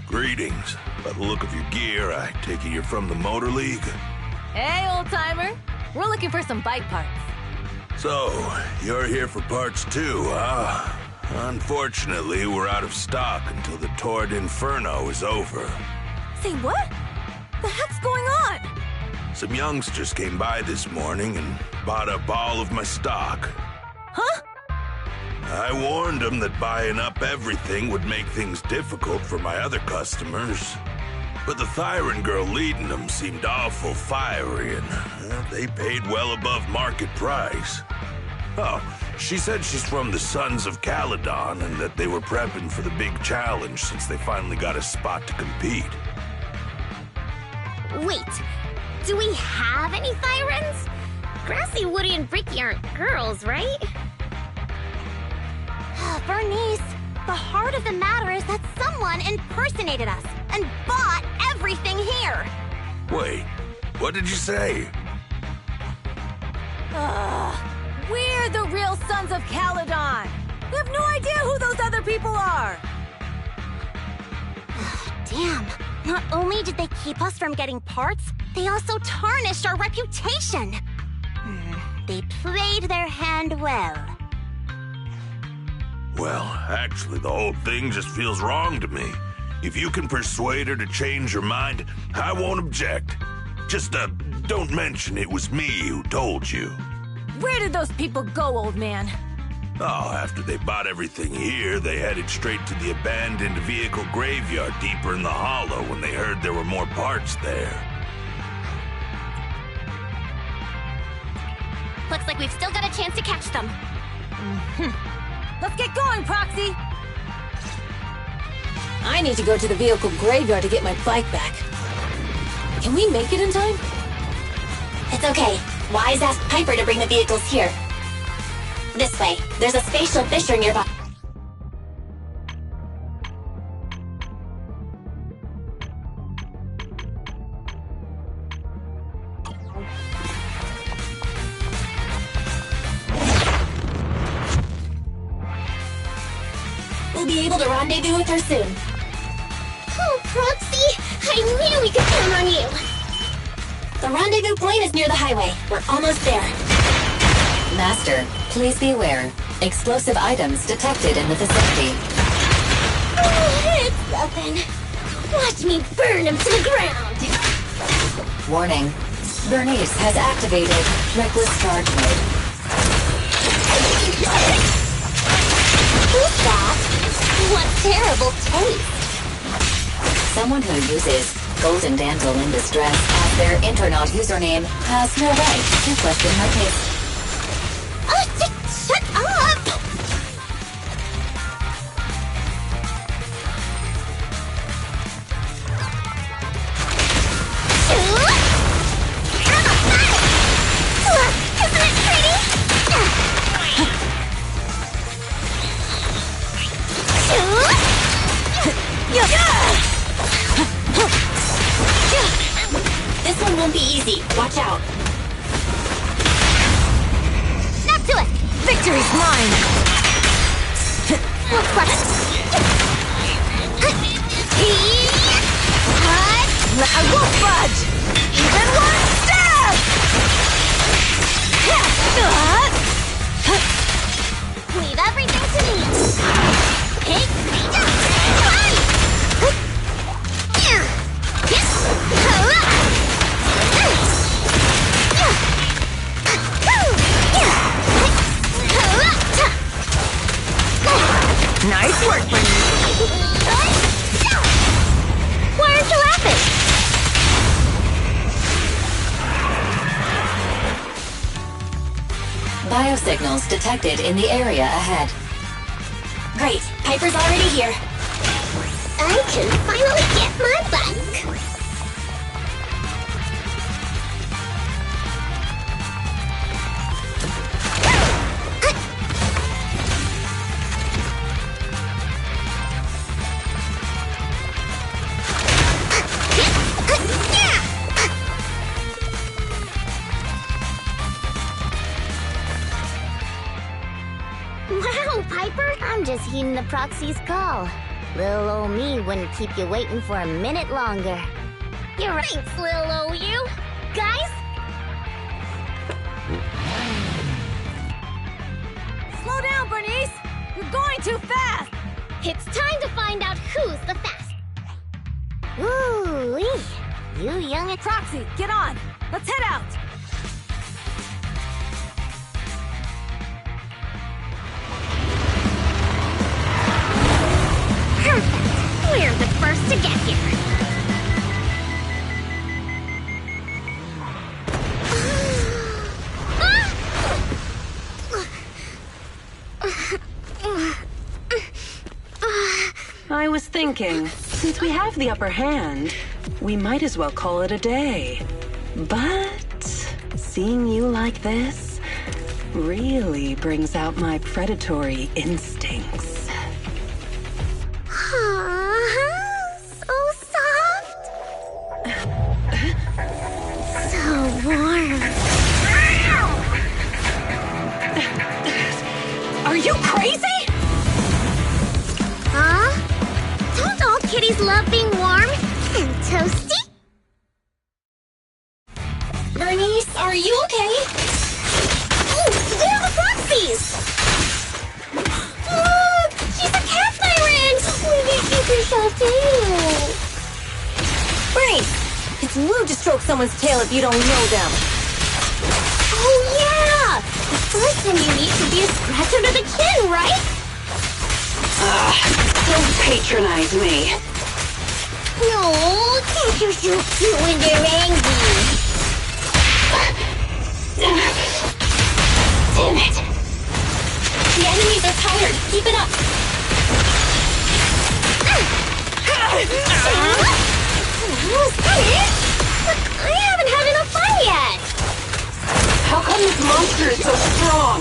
Greetings. By the look of your gear, I take it you're from the Motor League? Hey, old-timer. We're looking for some bike parts. So, you're here for parts too, huh? Unfortunately, we're out of stock until the Torrid Inferno is over. Say what? The heck's going on? Some youngsters came by this morning and bought up all of my stock. Huh? I warned them that buying up everything would make things difficult for my other customers. But the Thyron girl leading them seemed awful fiery, and they paid well above market price. Oh, she said she's from the Sons of Caledon and that they were prepping for the big challenge since they finally got a spot to compete. Wait, do we have any Thyrans? Grassy, Woody, and Bricky aren't girls, right? Bernice, the heart of the matter is that someone impersonated us and bought everything here. Wait, what did you say? We're the real Sons of Caledon. We have no idea who those other people are. Damn, not only did they keep us from getting parts, they also tarnished our reputation. They played their hand well. Well, actually, the whole thing just feels wrong to me. If you can persuade her to change her mind, I won't object. Just, don't mention it was me who told you. Where did those people go, old man? Oh, after they bought everything here, they headed straight to the abandoned vehicle graveyard deeper in the hollow when they heard there were more parts there. Looks like we've still got a chance to catch them. Let's get going, Proxy! I need to go to the vehicle graveyard to get my bike back. Can we make it in time? It's okay. Wise asked Piper to bring the vehicles here. This way. There's a spatial fissure nearby. We'll be able to rendezvous with her soon. Oh, Proxy! I knew we could count on you! The rendezvous point is near the highway. We're almost there. Master, please be aware. Explosive items detected in the vicinity. Oh, it's nothing. Watch me burn him to the ground! Warning. Bernice has activated reckless charge mode. Who's that? What terrible taste! Someone who uses Golden Damsel in Distress as their Internaut username has no right to question my taste. Shut up! Isn't it pretty? This one won't be easy. Watch out. Snap to it! Victory's mine! Let's crush it! I won't budge! Even one step! Leave everything to me! Take Nice work, Bernice! Why aren't you laughing? Biosignals detected in the area ahead. Great. Piper's already here. I can finally get my bike. Piper? I'm just heeding the proxy's call. Little old me wouldn't keep you waiting for a minute longer. You're right, thanks, little old you. Guys? Slow down, Bernice! You're going too fast! It's time to find out who's the fast. Ooh-wee. You young and Proxy, get on! Let's head out! Perfect! We're the first to get here. I was thinking, since we have the upper hand, we might as well call it a day. But seeing you like this really brings out my predatory instincts. So soft. So warm. Are you crazy? Huh? Don't all kitties love being warm and toasty? Bernice, are you okay? Oh, they're the Proxies! Look! She's a cat tyrant! We can keep her so too. Bernice, it's rude to stroke someone's tail if you don't know them. Oh yeah! The first thing you need to be a scratch under the chin, right? Don't patronize me. No, cats are so cute when they're angry. Damn it. The enemies are tired. Keep it up. Was that it? But I haven't had enough fun yet. How come this monster is so strong?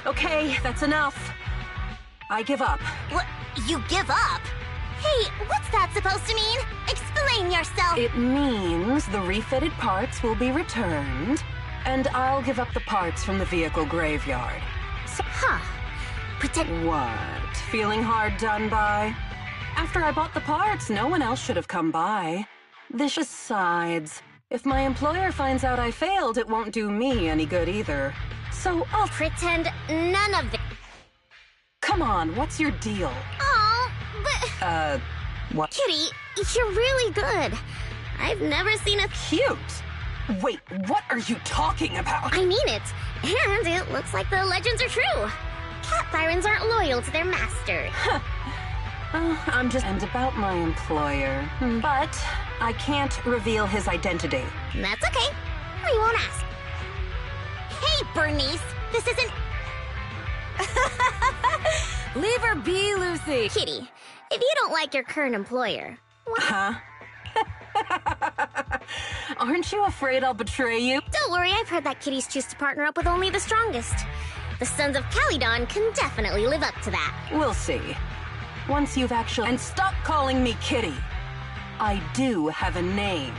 Okay, that's enough. I give up. What? You give up? Hey, what's that supposed to mean? Explain yourself. It means the refitted parts will be returned, and I'll give up the parts from the vehicle graveyard. So, Pretend. what? Feeling hard done by? After I bought the parts, no one else should have come by. Besides, if my employer finds out I failed, it won't do me any good either. So I'll pretend none of it. Come on, what's your deal? Oh, but... what? Kitty, you're really good. I've never seen a... Cute? Wait, what are you talking about? I mean it. And it looks like the legends are true. Cat sirens aren't loyal to their master. I'm just... And about my employer. But I can't reveal his identity. That's okay. We won't ask. Hey, Bernice, this isn't... Leave her be, Lucy. Kitty, if you don't like your current employer... Huh? Aren't you afraid I'll betray you? Don't worry, I've heard that kitties choose to partner up with only the strongest. The Sons of Calydon can definitely live up to that. We'll see. Once you've actually... And stop calling me Kitty. I do have a name.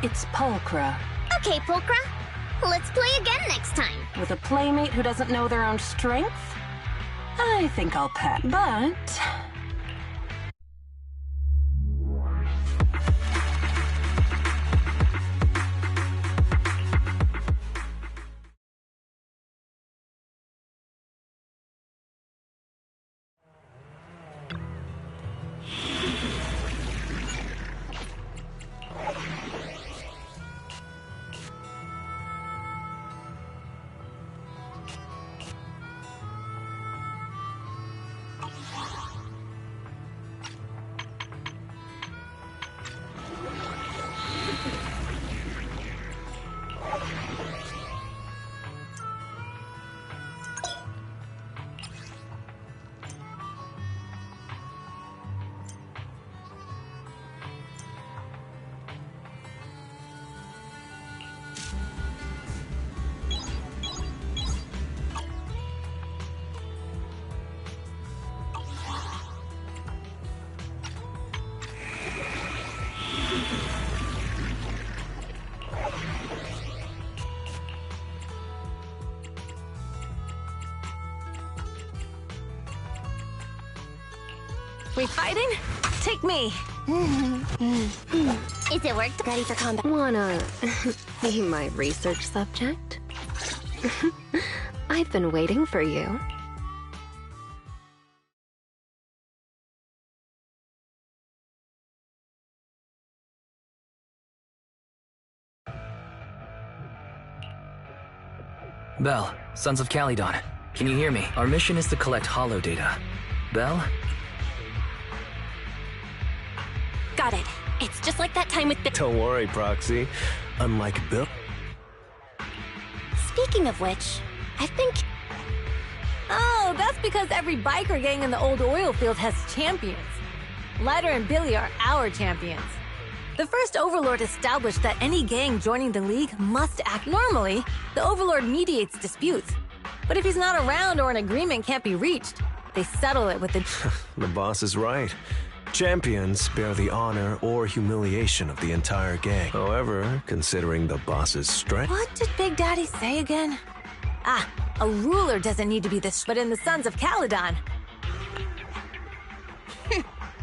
It's Pulchra. Okay, Pulchra. Let's play again next time. With a playmate who doesn't know their own strength? I think I'll pass. But... We fighting? Take me. Is it worked? Ready for combat. Wanna be my research subject? I've been waiting for you. Belle, Sons of Calydon, can you hear me? Our mission is to collect holo data. Belle? Got it. It's just like that time with the— Don't worry, Proxy. Unlike Bill. Speaking of which, I think— Oh, that's because every biker gang in the old oil field has champions. Lighter and Billy are our champions. The first Overlord established that any gang joining the League must act normally. The Overlord mediates disputes. But if he's not around or an agreement can't be reached, they settle it with the— The boss is right. Champions bear the honor or humiliation of the entire gang. However, considering the boss's strength— What did Big Daddy say again? Ah, a ruler doesn't need to be this, but in the Sons of Calydon.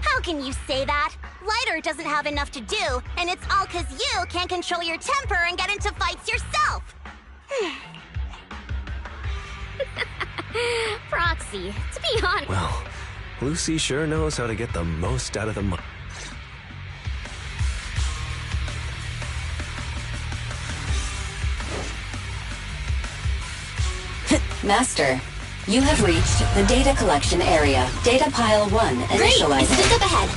how can you say that? Lighter doesn't have enough to do, and it's all 'cause you can't control your temper and get into fights yourself. Proxy, to be honest. Well, Lucy sure knows how to get the most out of the money. Master, you have reached the data collection area. Data pile 1 initializing. Great, it's just up ahead.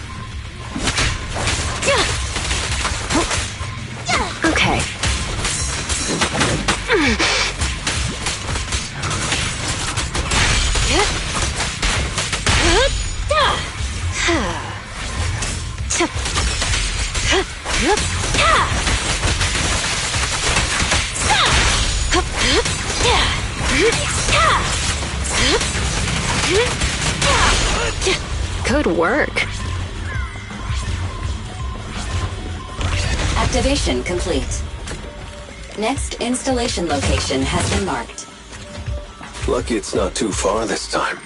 Okay. Good work. Activation complete. Next installation location has been marked. Lucky it's not too far this time.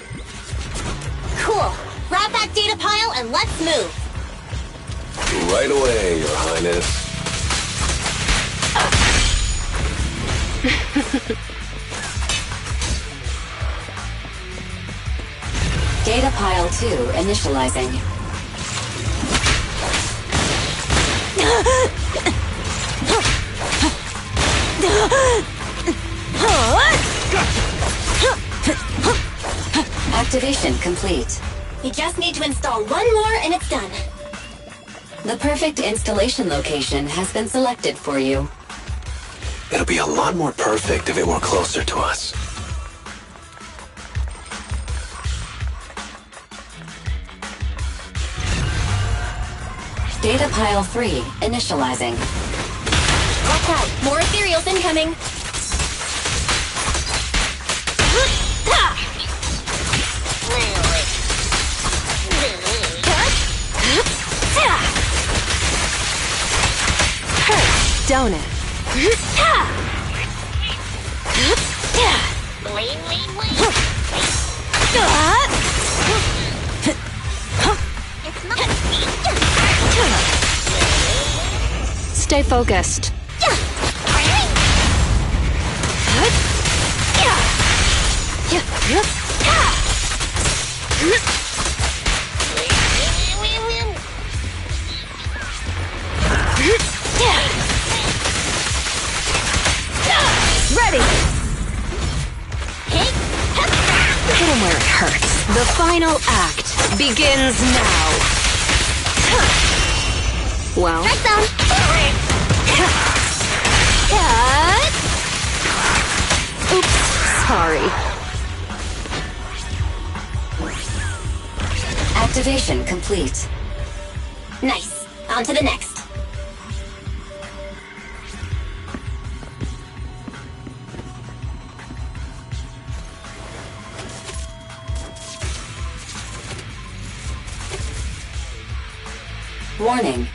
Cool. Grab that data pile and let's move. Right away, Your Highness. Data pile 2 initializing. Activation complete. We just need to install one more and it's done. The perfect installation location has been selected for you. It'll be a lot more perfect if it were closer to us. Data pile 3 initializing. Watch out, more ethereals incoming. Hurts, don't it? Stay focused. Ready! Hit him where it hurts. The final act begins now. Well, oops, sorry. Activation complete. Nice. On to the next. Warning.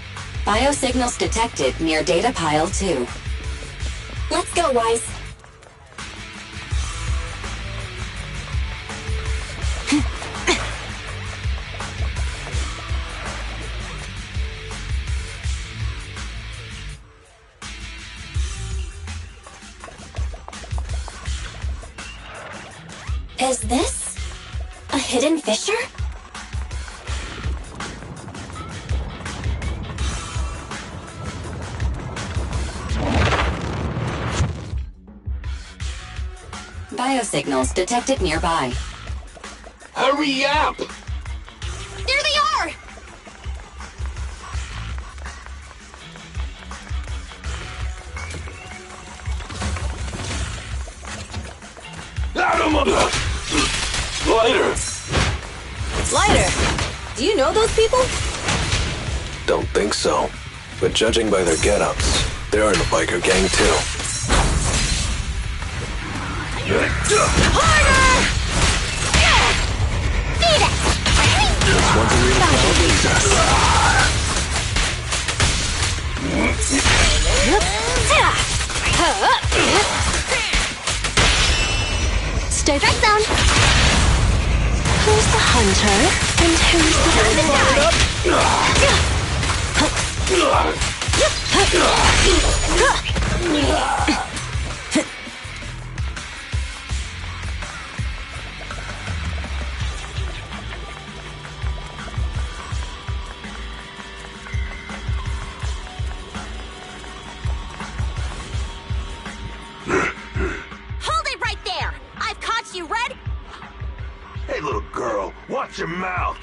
Biosignals detected near data pile 2. Let's go, Wise. Is this a hidden fissure? Biosignals detected nearby. Hurry up! There they are! Adam! Lighter! Lighter, do you know those people? Don't think so. But judging by their get-ups, they're in the biker gang too. Harder! Beat it! This one's a real Stay Strike zone! Who's the hunter and who's the Hold it right there! I've caught you red. Hey, little girl, watch your mouth.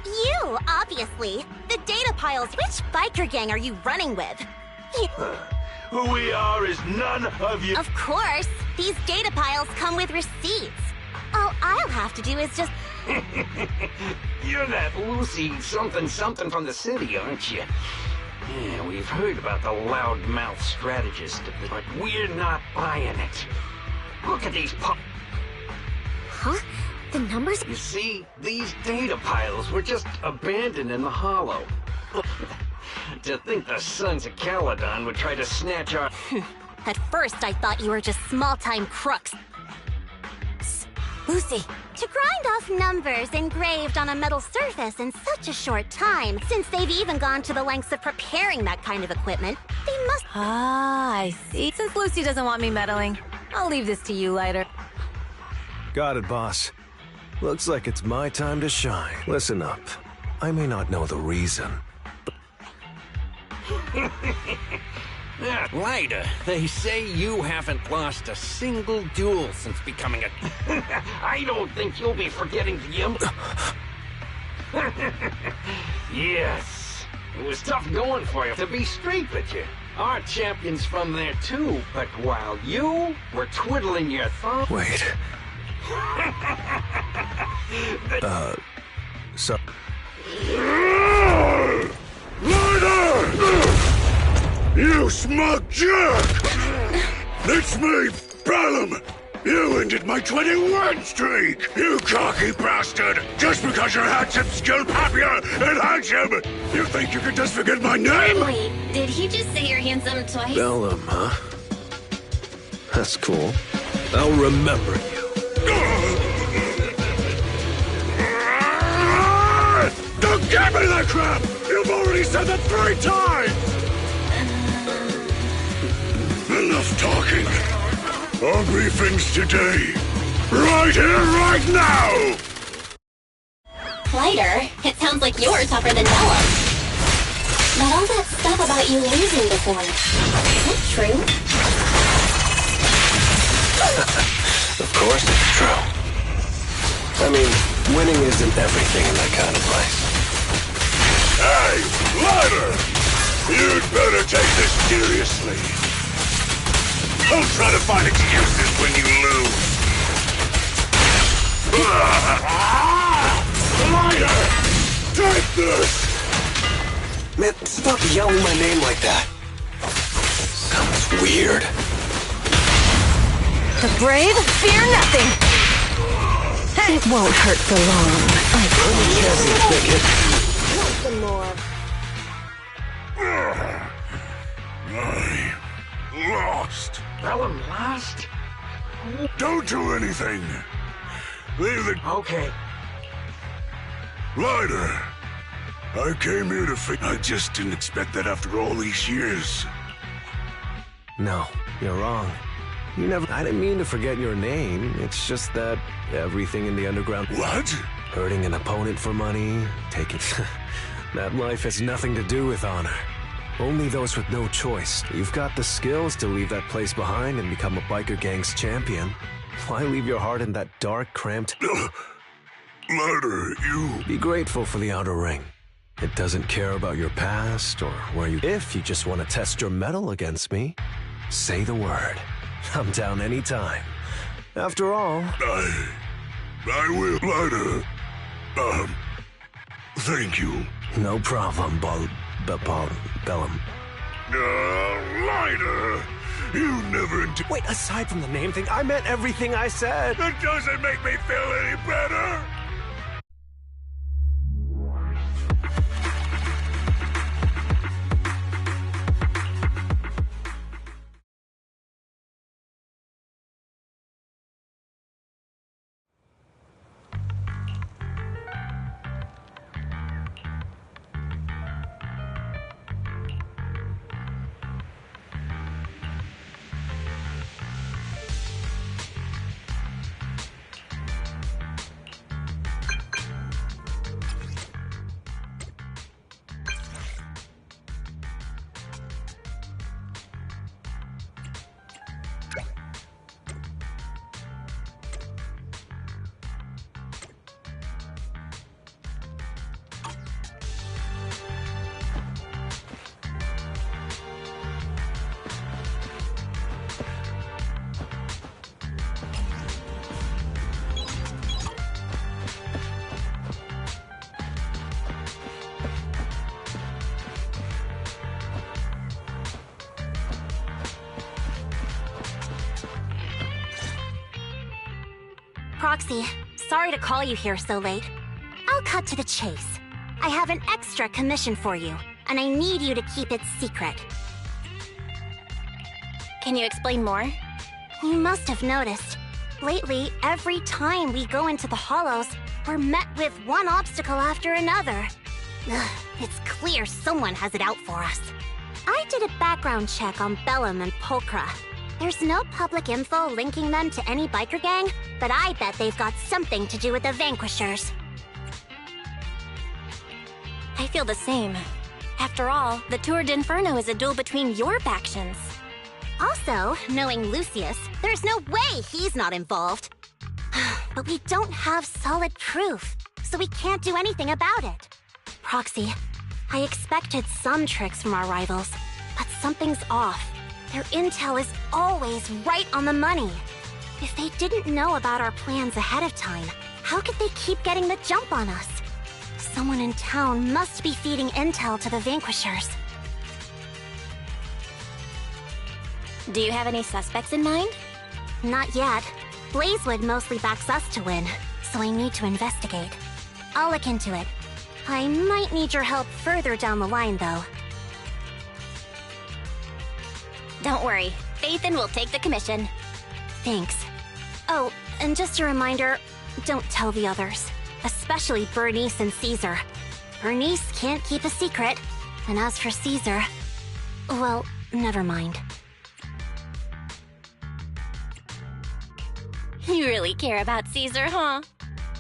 You, obviously. The data piles. Which biker gang are you running with? Who we are is none of you. Of course. These data piles come with receipts. All I'll have to do is just... You're that Lucy something from the city, aren't you? Yeah, we've heard about the loudmouth strategist, but we're not buying it. Look at these Huh? The numbers... You see, these data piles were just abandoned in the hollow. To think the Sons of Caledon would try to snatch our... At first, I thought you were just small-time crooks. Lucy. To grind off numbers engraved on a metal surface in such a short time, since they've even gone to the lengths of preparing that kind of equipment, they must... Ah, I see. Since Lucy doesn't want me meddling, I'll leave this to you, Lighter. Got it, boss. Looks like it's my time to shine. Listen up. I may not know the reason. Lighter, they say you haven't lost a single duel since becoming a... I don't think you'll be forgetting the... Yes, it was tough going for you, to be straight with you. Our champion's from there too, but while you were twiddling your thumb... Wait. So... Lighter! You smug jerk! It's me, Bellum! You ended my 20-win streak! You cocky bastard! Just because you're handsome, skilled, happier, and handsome! You think you can just forget my name? Wait, did he just say you're handsome twice? Bellum, huh? That's cool. I'll remember you. Don't give me that crap! You've already said that 3 times! Enough talking. Our briefings today. Right here, right now! Lighter, it sounds like you're tougher than Bella. But all that stuff about you losing before, is that true? Of course it's true. I mean, winning isn't everything in that kind of place. Hey, Lighter! You'd better take this seriously. Don't try to find excuses when you lose. Lighter! Take this! Man, stop yelling my name like that. Sounds weird. The brave fear nothing. It won't hurt for long. Nothing more. I lost. Bellum lost? Don't do anything. Leave the... Okay. Lighter. I came here to I just didn't expect that after all these years. No, you're wrong. I didn't mean to forget your name. It's just that everything in the underground... What? Hurting an opponent for money, taking... That life has nothing to do with honor. Only those with no choice. You've got the skills to leave that place behind and become a biker gang's champion. Why leave your heart in that dark, cramped... Ladder, you... Be grateful for the outer ring. It doesn't care about your past or where you... If you just want to test your mettle against me, say the word. I'm down anytime. After all... I will, Ladder. Thank you. No problem, Bellum. Ladder, you never... Wait, aside from the name thing, I meant everything I said. It doesn't make me feel any better. Proxy, sorry to call you here so late. I'll cut to the chase. I have an extra commission for you, and I need you to keep it secret. Can you explain more? You must have noticed. Lately, every time we go into the Hollows, we're met with one obstacle after another. Ugh, it's clear someone has it out for us. I did a background check on Bellum and Pulchra. There's no public info linking them to any biker gang, but I bet they've got something to do with the Vanquishers. I feel the same. After all, the Tour d'Inferno is a duel between your factions. Also, knowing Lucius, there's no way he's not involved. But we don't have solid proof, so we can't do anything about it. Proxy, I expected some tricks from our rivals, but something's off. Their intel is always right on the money. If they didn't know about our plans ahead of time, how could they keep getting the jump on us? Someone in town must be feeding intel to the Vanquishers. Do you have any suspects in mind? Not yet. Blazewood mostly backs us to win, so I need to investigate. I'll look into it. I might need your help further down the line, though. Don't worry. Phaethon will take the commission. Thanks. Oh, and just a reminder, don't tell the others. Especially Bernice and Caesar. Bernice can't keep a secret. And as for Caesar... well, never mind. You really care about Caesar, huh?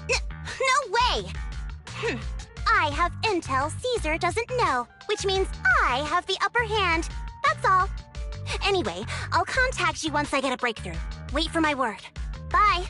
No way! I have intel Caesar doesn't know, which means I have the upper hand. That's all. Anyway, I'll contact you once I get a breakthrough. Wait for my word. Bye!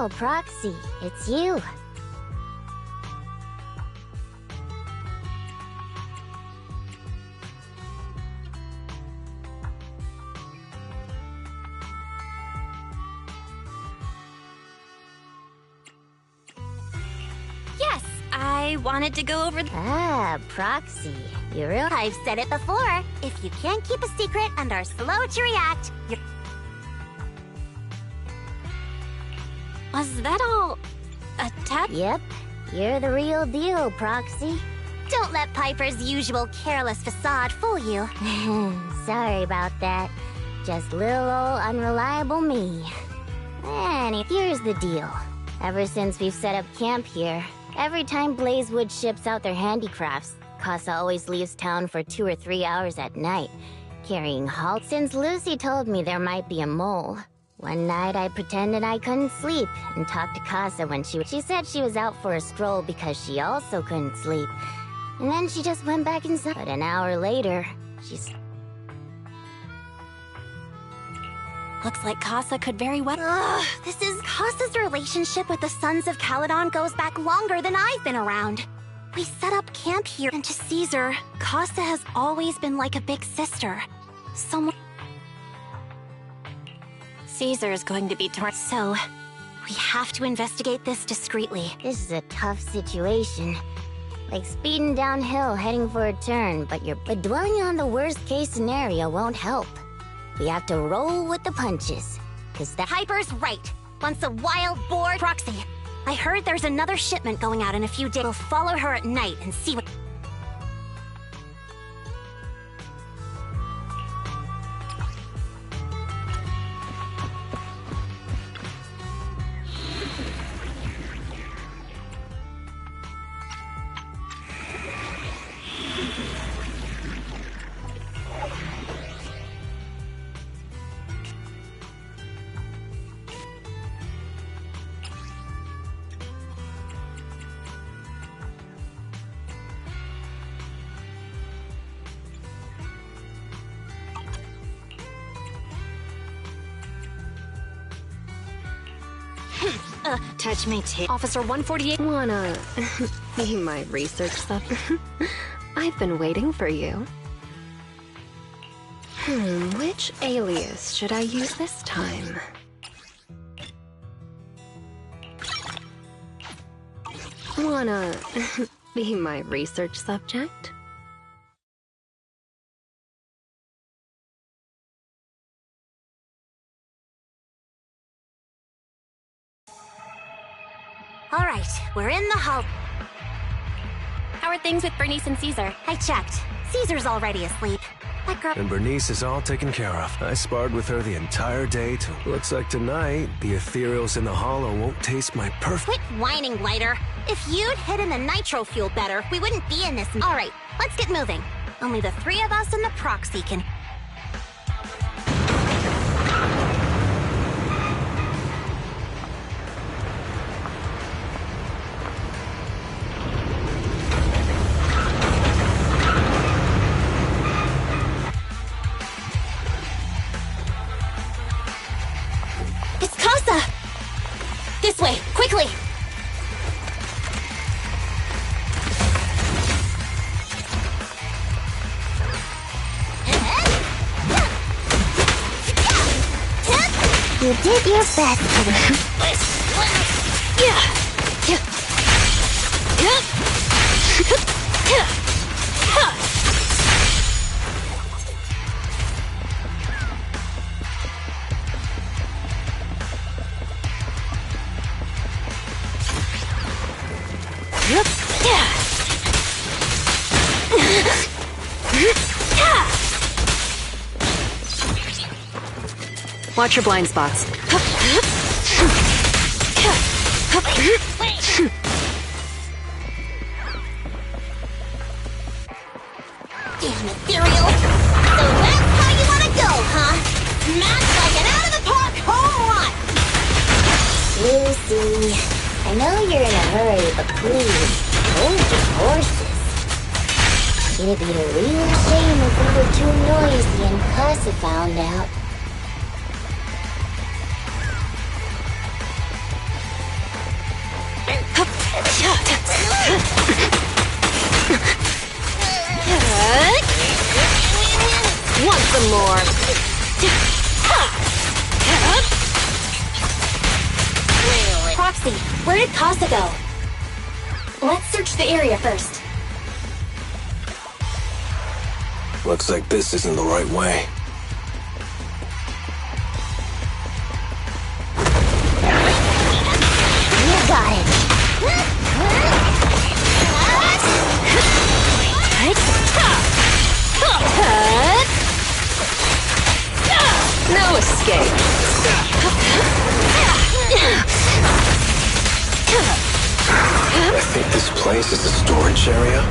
Oh, Proxy, it's you. Yes, I wanted to go over Ah, Proxy. You real? I've said it before. If you can't keep a secret and are slow to react, you're... Was that all a test? Yep, you're the real deal, Proxy. Don't let Piper's usual careless facade fool you. Sorry about that. Just little old unreliable me. And here's the deal. Ever since we've set up camp here, every time Blazewood ships out their handicrafts, Casa always leaves town for 2 or 3 hours at night, carrying halt. Since Lucy told me there might be a mole, one night I pretended I couldn't sleep and talked to Casa when she said she was out for a stroll because she also couldn't sleep. And then she just went back inside. But an hour later, she's... Looks like Casa could very well... Ugh, this is... Casa's relationship with the Sons of Caledon goes back longer than I've been around. We set up camp here, and to Caesar, Casa has always been like a big sister. Someone... Caesar is going to be torn, so... We have to investigate this discreetly. This is a tough situation. Like speeding downhill heading for a turn, but dwelling on the worst-case scenario won't help. We have to roll with the punches, 'cause that... Piper's right. Once a wild boar... Proxy, I heard there's another shipment going out in a few days. We'll follow her at night and see what... Touch me, Officer 148. Wanna be my research stuff? I've been waiting for you. Which alias should I use this time? Wanna be my research subject? All right, we're in the hall. How are things with Bernice and Caesar? I checked. Caesar's already asleep. That girl... And Bernice is all taken care of. I sparred with her the entire day too. Looks like tonight, the ethereals in the hollow won't taste my Quit whining, Lighter. If you'd hidden the nitro fuel better, we wouldn't be in this... All right, let's get moving. Only the 3 of us and the Proxy can... This way, quickly! You did your best, Watch your blind spots. Damn ethereal! So that's how you wanna go, huh? Smash like an out-of-the-park home run! Lucy, I know you're in a hurry, but please, hold your horses. It'd be a real shame if we were too noisy and Casa found out. Want some more? Proxy, where did Casa go? Let's search the area first. Looks like this isn't the right way. You got it. No escape. I think this place is a storage area.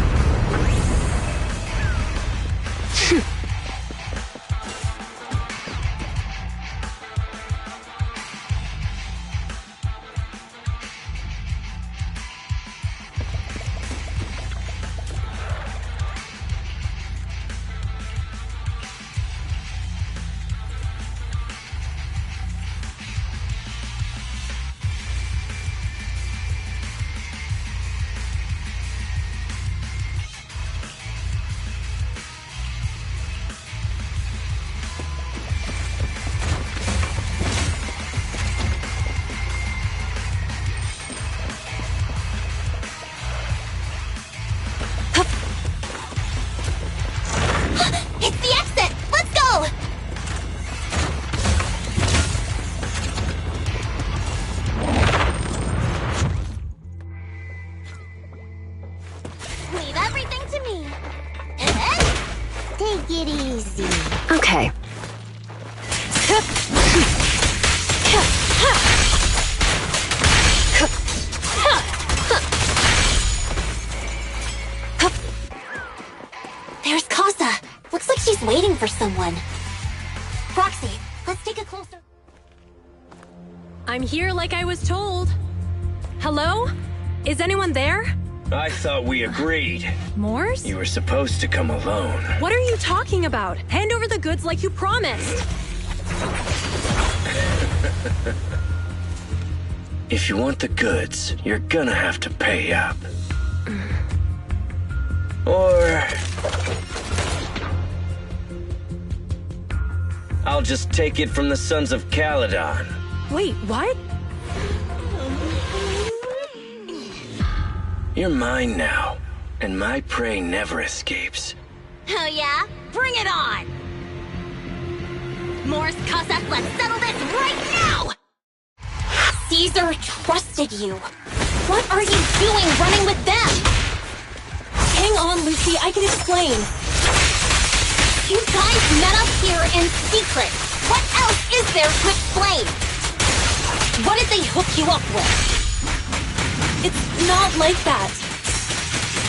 It's the exit! Let's go! Leave everything to me. Take it easy. Okay. There's Casa. Looks like she's waiting for someone. Proxy, let's take a closer... I'm here like I was told. Hello? Is anyone there? I thought we agreed. Morse? You were supposed to come alone. What are you talking about? Hand over the goods like you promised. If you want the goods, you're gonna have to pay up. Or... I'll just take it from the Sons of Caledon. Wait, what? You're mine now, and my prey never escapes. Oh yeah? Bring it on! Morse, Casa, let's settle this right now! Caesar trusted you. What are you doing running with them? Hang on, Lucy, I can explain. You guys met up here in secret. What else is there to explain? What did they hook you up with? It's not like that.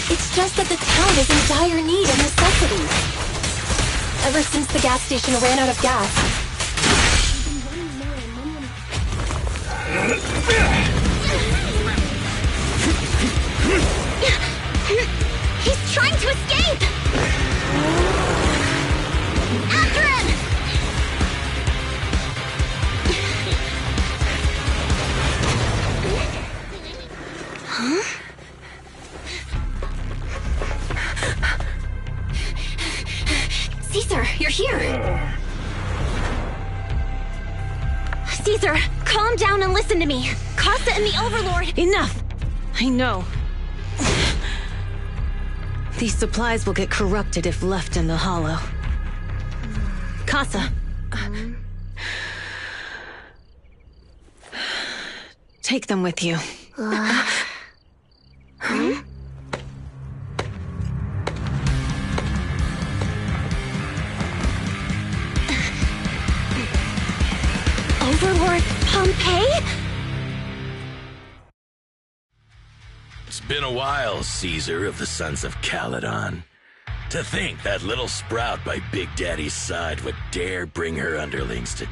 It's just that the town is in dire need of necessities. Ever since the gas station ran out of gas. He's trying to escape! After him! Huh? Caesar, you're here! Caesar, calm down and listen to me. Casa and the Overlord... Enough! I know. These supplies will get corrupted if left in the hollow. Casa. Take them with you. Overlord Pompeii? It's been a while, Caesar of the Sons of Caledon. To think that little sprout by Big Daddy's side would dare bring her underlings to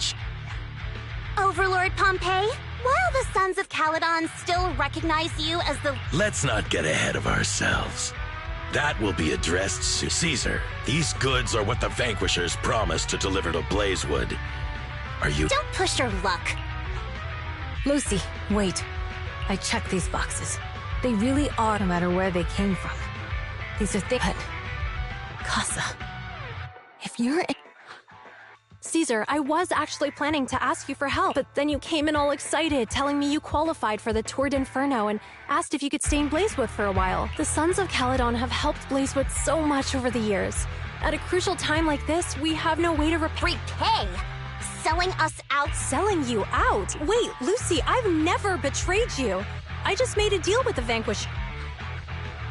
Overlord Pompeii? While the Sons of Caledon still recognize you as the... Let's not get ahead of ourselves. That will be addressed to Caesar. These goods are what the Vanquishers promised to deliver to Blazewood. Are you... Don't push your luck. Lucy, wait. I checked these boxes. They really are, no matter where they came from. These are things... Casa, if you're... Caesar, I was actually planning to ask you for help, but then you came in all excited, telling me you qualified for the Tour d'Inferno and asked if you could stay in Blazewood for a while. The Sons of Caledon have helped Blazewood so much over the years. At a crucial time like this, we have no way to repay. Selling us out? Selling you out? Wait, Lucy, I've never betrayed you. I just made a deal with the Vanquish.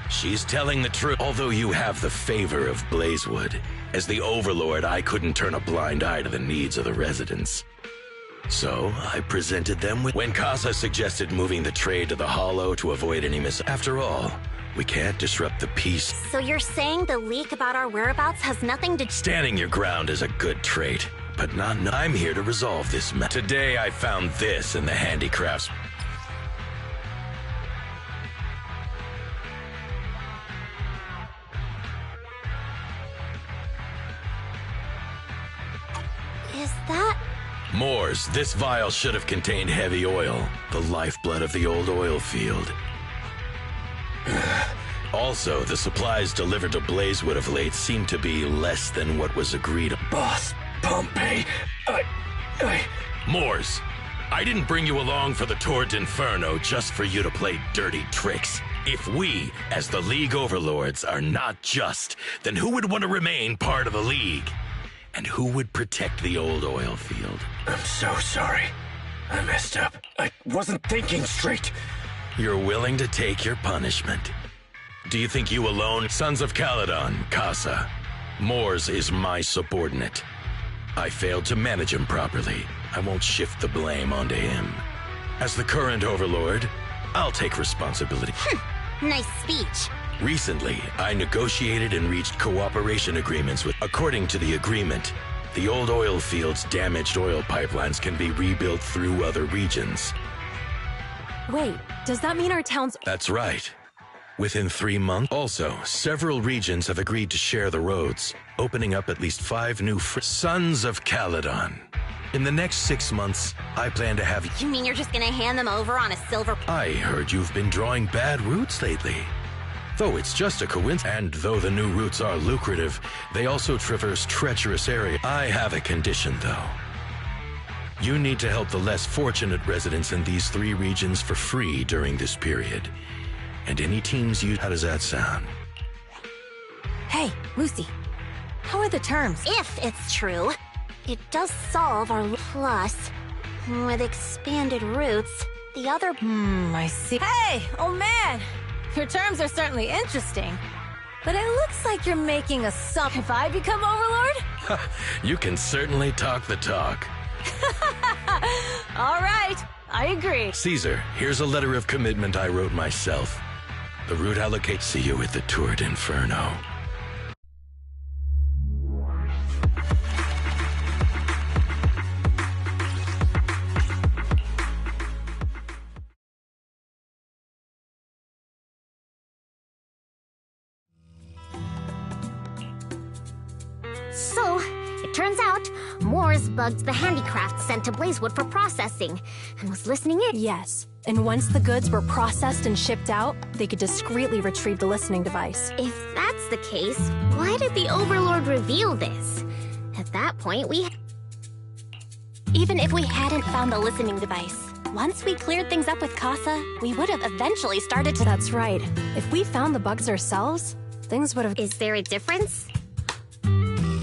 She's telling the truth. Although you have the favor of Blazewood, as the Overlord, I couldn't turn a blind eye to the needs of the residents. So, I presented them with... When Casa suggested moving the trade to the Hollow to avoid any After all, we can't disrupt the peace. So you're saying the leak about our whereabouts has nothing to... Standing your ground is a good trait, but not... I'm here to resolve this Today I found this in the handicrafts... Is that... Moors, this vial should have contained heavy oil, the lifeblood of the old oil field. Also, the supplies delivered to Blazewood of late seem to be less than what was agreed. Boss, Pompey, Moors, I didn't bring you along for the Tour d'Inferno just for you to play dirty tricks. If we, as the League Overlords, are not just, then who would want to remain part of the League? And who would protect the old oil field? I'm so sorry. I messed up. I wasn't thinking straight. You're willing to take your punishment. Do you think you alone? Sons of Caledon, Casa. Moors is my subordinate. I failed to manage him properly. I won't shift the blame onto him. As the current Overlord, I'll take responsibility. Nice speech. Recently, I negotiated and reached cooperation agreements with... According to the agreement, the old oil field's damaged oil pipelines can be rebuilt through other regions. Wait, does that mean our town's... That's right. Within 3 months. Also, several regions have agreed to share the roads, opening up at least 5 new Sons of Caledon. In the next 6 months, I plan to have... You mean you're just gonna hand them over on a silver... I heard you've been drawing bad routes lately. Though it's just a coincidence, and though the new routes are lucrative, they also traverse treacherous areas. I have a condition, though. You need to help the less fortunate residents in these 3 regions for free during this period. And any teams you... How does that sound? Hey, Lucy. How are the terms? If it's true, it does solve our... Plus, with expanded routes, the other... I see. Hey, oh man! Your terms are certainly interesting, but it looks like you're making a sum. If I become Overlord? You can certainly talk the talk. All right, I agree. Caesar, here's a letter of commitment I wrote myself. The route allocates. See you at the Tour d'Inferno. So, it turns out, Moors bugged the handicraft sent to Blazewood for processing, and was listening in. Yes, and once the goods were processed and shipped out, they could discreetly retrieve the listening device. If that's the case, why did the Overlord reveal this? At that point, Even if we hadn't found the listening device, once we cleared things up with Casa, we would have eventually started to... That's right. If we found the bugs ourselves, things would have... Is there a difference?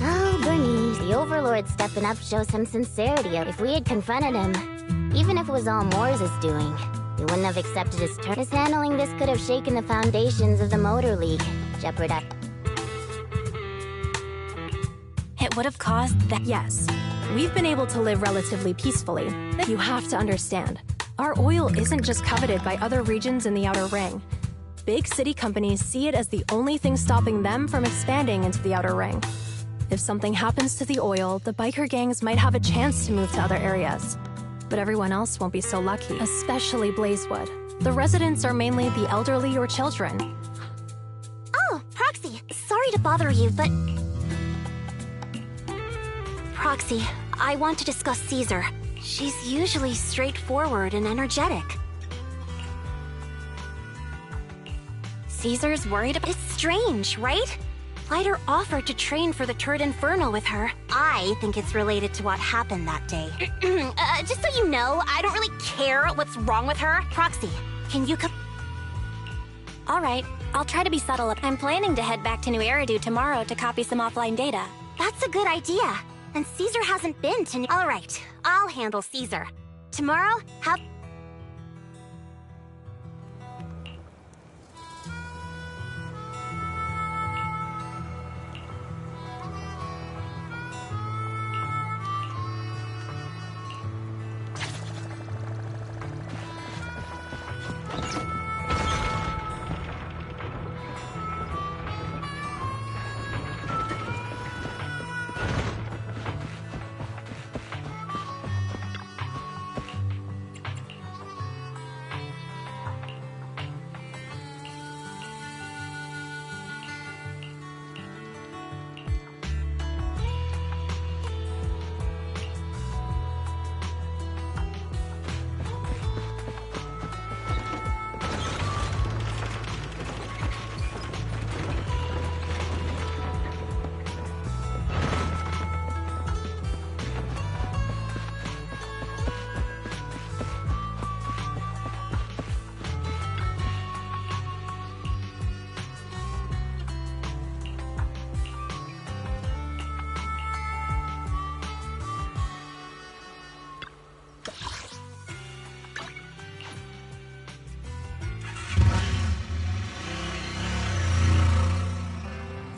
Oh, Bernice, the Overlord stepping up shows some sincerity. If we had confronted him, even if it was all Moors' doing, he wouldn't have accepted his terms. His handling this could have shaken the foundations of the Motor League, jeopardized. It would have caused that... Yes. We've been able to live relatively peacefully. You have to understand, our oil isn't just coveted by other regions in the Outer Ring. Big city companies see it as the only thing stopping them from expanding into the Outer Ring. If something happens to the oil, the biker gangs might have a chance to move to other areas. But everyone else won't be so lucky, especially Blazewood. The residents are mainly the elderly or children. Oh, Proxy, sorry to bother you, but... Proxy, I want to discuss Caesar. She's usually straightforward and energetic. Caesar's worried about... It's strange, right? Leiter offered to train for the Turd Inferno with her. I think it's related to what happened that day. Just so you know, I don't really care what's wrong with her. Proxy, can you come? All right, I'll try to be subtle. I'm planning to head back to New Eridu tomorrow to copy some offline data. That's a good idea. And Caesar hasn't been to New... All right, I'll handle Caesar. Tomorrow, have...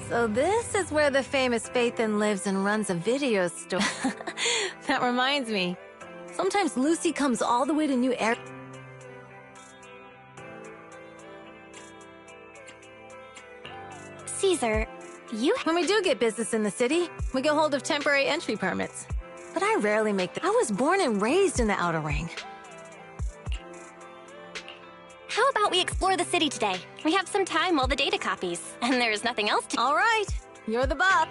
So this is where the famous Phaethon lives and runs a video store. That reminds me. Sometimes Lucy comes all the way to New Eridu. Caesar, When we do get business in the city, we get hold of temporary entry permits. But I rarely make I was born and raised in the Outer Ring. How about we explore the city today? We have some time while the data copies, and there's nothing else to— All right, you're the boss.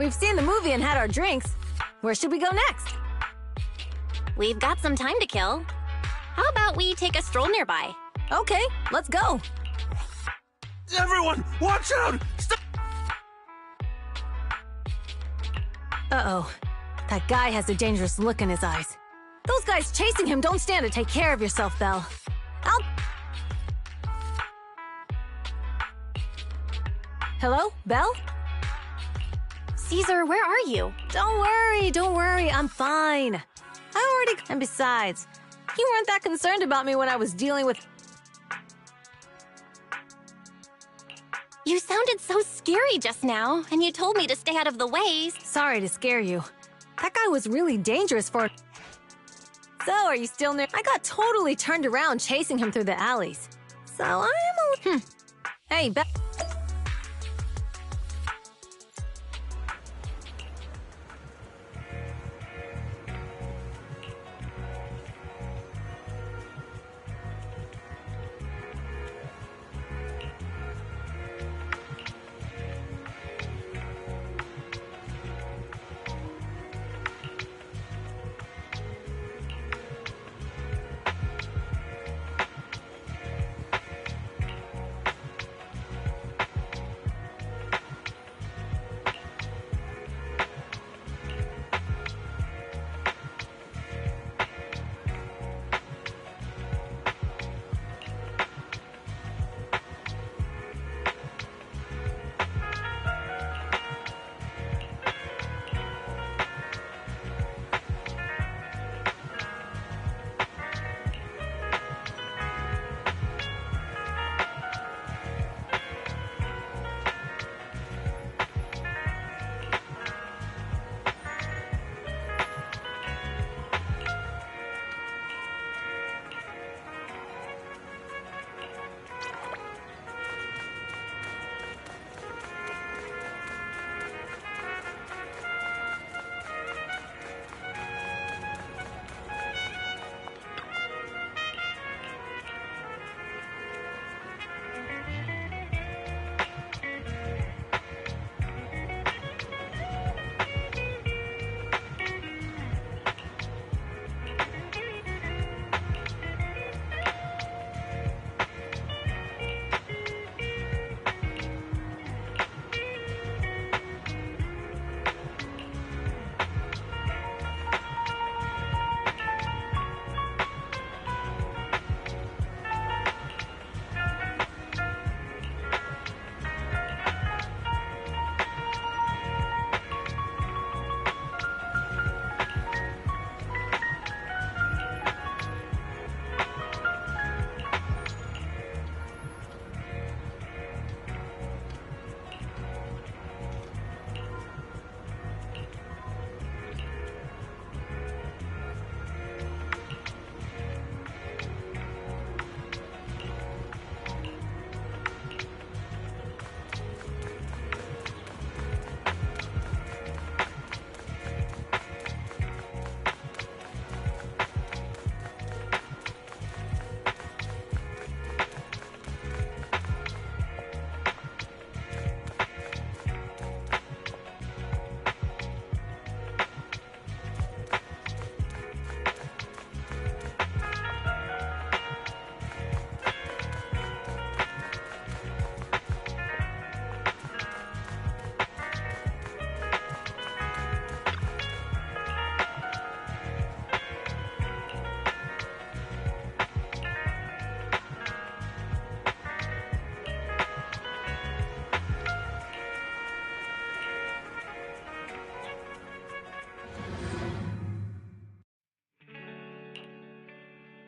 We've seen the movie and had our drinks. Where should we go next? We've got some time to kill. How about we take a stroll nearby? Okay, let's go. Everyone, watch out! Stop! Uh-oh. That guy has a dangerous look in his eyes. Those guys chasing him don't stand to take care of yourself, Belle. Hello, Belle? Caesar, where are you? Don't worry, I'm fine. And besides, you weren't that concerned about me when I was dealing with... You sounded so scary just now, and you told me to stay out of the way. Sorry to scare you. That guy was really dangerous for... So, are you still near? I got totally turned around chasing him through the alleys. So, I am a... Hey, Belle...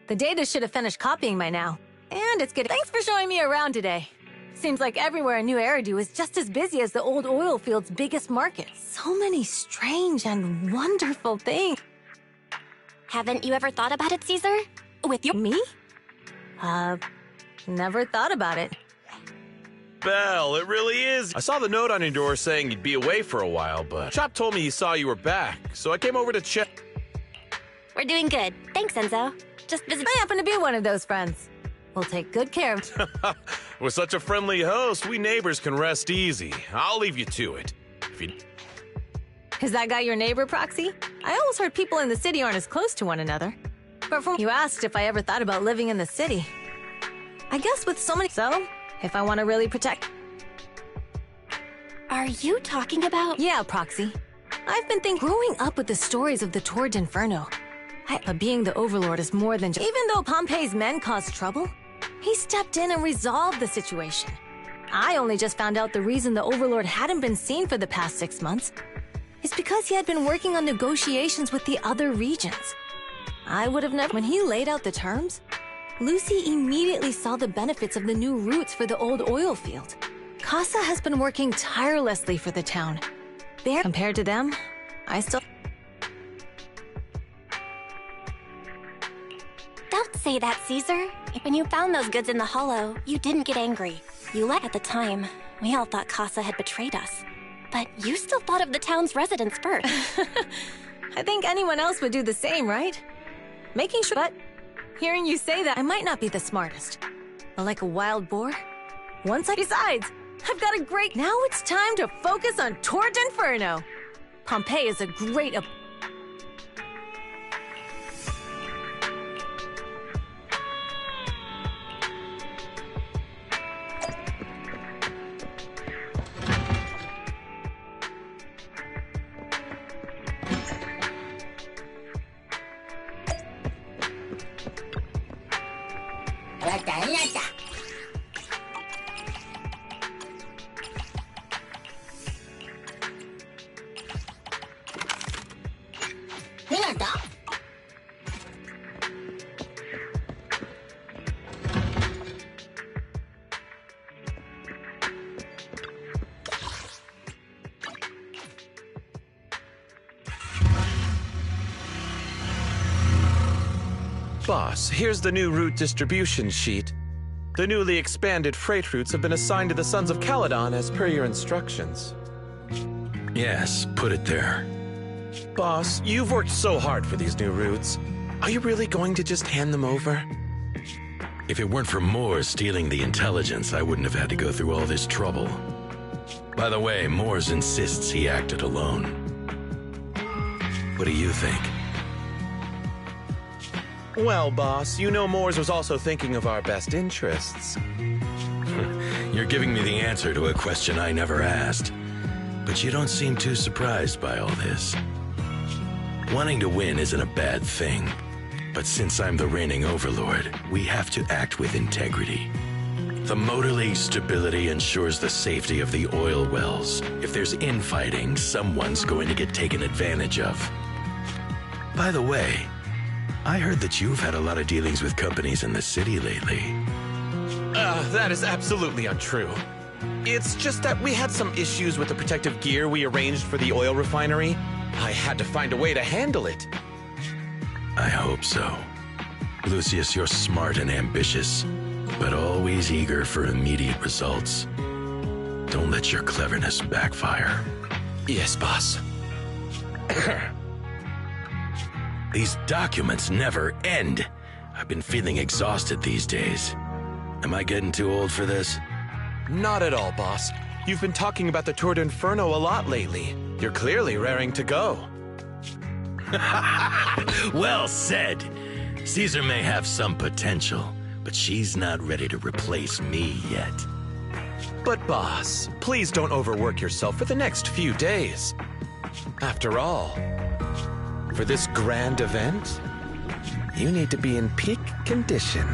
The data should have finished copying by now. And it's getting... Thanks for showing me around today. Seems like everywhere in New Eridu is just as busy as the old oil field's biggest market. So many strange and wonderful things. Haven't you ever thought about it, Caesar? With your... Me? Never thought about it. Belle, it really is. I saw the note on your door saying you'd be away for a while, but Chop told me he saw you were back, so I came over to check. We're doing good. Thanks, Enzo. Just visit. I happen to be one of those friends. We'll take good care of... With such a friendly host, we neighbors can rest easy. I'll leave you to it. If you... Is that guy your neighbor, Proxy? I always heard people in the city aren't as close to one another. But from you asked if I ever thought about living in the city. I guess with so many... So, if I want to really protect... Are you talking about... Yeah, Proxy. I've been thinking... Growing up with the stories of the Torrid Inferno, but being the Overlord is more than just... Even though Pompey's men caused trouble, he stepped in and resolved the situation. I only just found out the reason the Overlord hadn't been seen for the past 6 months is because he had been working on negotiations with the other regions. I would have never... When he laid out the terms, Lucy immediately saw the benefits of the new routes for the old oil field. Casa has been working tirelessly for the town. Compared to them, I still... Don't say that, Caesar. When you found those goods in the hollow, you didn't get angry. You let at the time. We all thought Casa had betrayed us. But you still thought of the town's residents first. I think anyone else would do the same, right? Making sure... But hearing you say that, I might not be the smartest. But like a wild boar, once I... Besides, I've got a great... Now it's time to focus on Torrid Inferno. Pompeii is a great... Boss, here's the new route distribution sheet. The newly expanded freight routes have been assigned to the Sons of Caledon as per your instructions. Yes, put it there. Boss, you've worked so hard for these new routes. Are you really going to just hand them over? If it weren't for Moore stealing the intelligence, I wouldn't have had to go through all this trouble. By the way, Moores insists he acted alone. What do you think? Well, boss, you know Moores was also thinking of our best interests. You're giving me the answer to a question I never asked. But you don't seem too surprised by all this. Wanting to win isn't a bad thing. But since I'm the reigning overlord, we have to act with integrity. The Motor League's stability ensures the safety of the oil wells. If there's infighting, someone's going to get taken advantage of. By the way, I heard that you've had a lot of dealings with companies in the city lately. That is absolutely untrue. It's just that we had some issues with the protective gear we arranged for the oil refinery. I had to find a way to handle it. I hope so. Lucius, you're smart and ambitious, but always eager for immediate results. Don't let your cleverness backfire. Yes, boss. These documents never end. I've been feeling exhausted these days. Am I getting too old for this? Not at all, boss. You've been talking about the Torrid Inferno a lot lately. You're clearly raring to go. Well said. Caesar may have some potential, but she's not ready to replace me yet. But boss, please don't overwork yourself for the next few days. After all, for this grand event, you need to be in peak condition.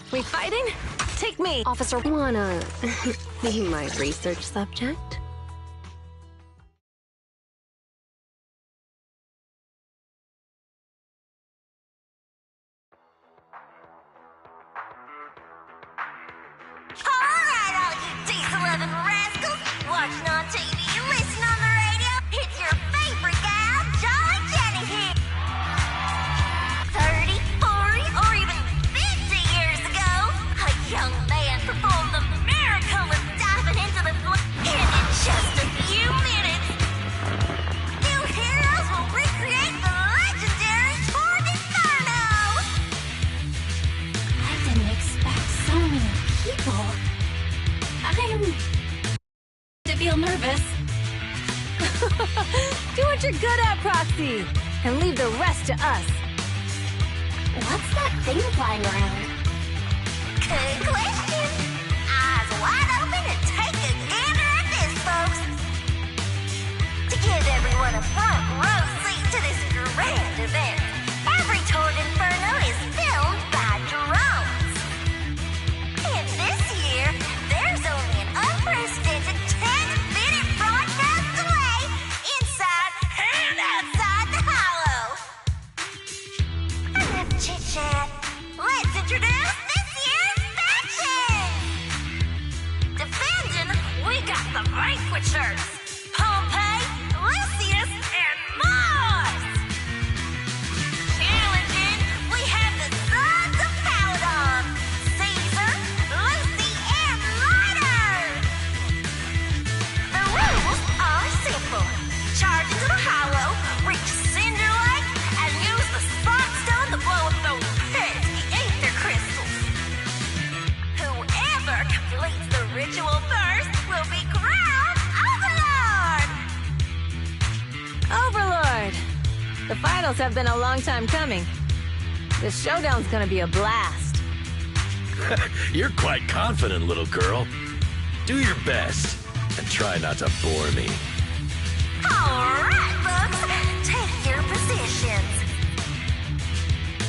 We fighting? Take me! Officer, wanna be my research subject? careful. I'm... to feel nervous. Do what you're good at, Proxy, and leave the rest to us. What's that thing flying around? Good question. Eyes wide open and take a gander at this, folks. To give everyone a front row seat to this grand event, every Toad Inferno is filmed by drones. And this year, there's only an unprecedented 10-minute broadcast delay inside and outside the Hollow. Enough chit-chat. Let's introduce this year's faction! Defending, we got the Vanquishers. Pompey, Lucius, and Mars! Challenging, we have the Sons of Caledon. Caesar, Lucy, and Lighter! The rules are simple. Charge into the Hollow, reach Cinder Lake, and use the Spark Stone to blow up those pesky ether crystals. Whoever completes the ritual first will be crowned Overlord! Overlord! The finals have been a long time coming. This showdown's gonna be a blast. You're quite confident, little girl. Do your best, and try not to bore me. Alright, folks, take your positions.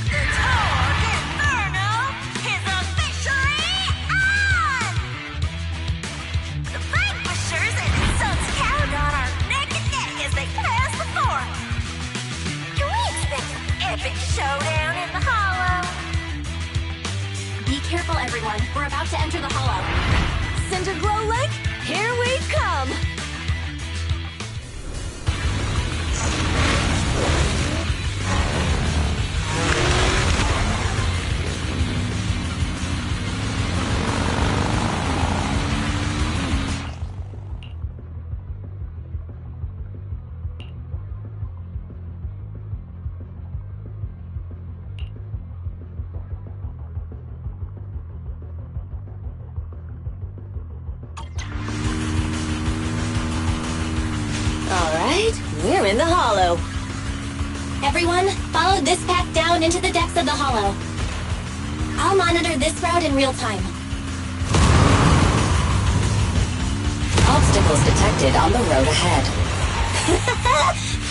The Toad Inferno is officially on! The Vanquishers and the Sons of Caledon are neck and neck as they pass the fort. Can we expect an epic showdown in the Hollow? Be careful, everyone. We're about to enter the Hollow. Cinderglow Lake, here we come! We're in the Hollow. Everyone, follow this path down into the depths of the Hollow. I'll monitor this route in real time. Obstacles detected on the road ahead.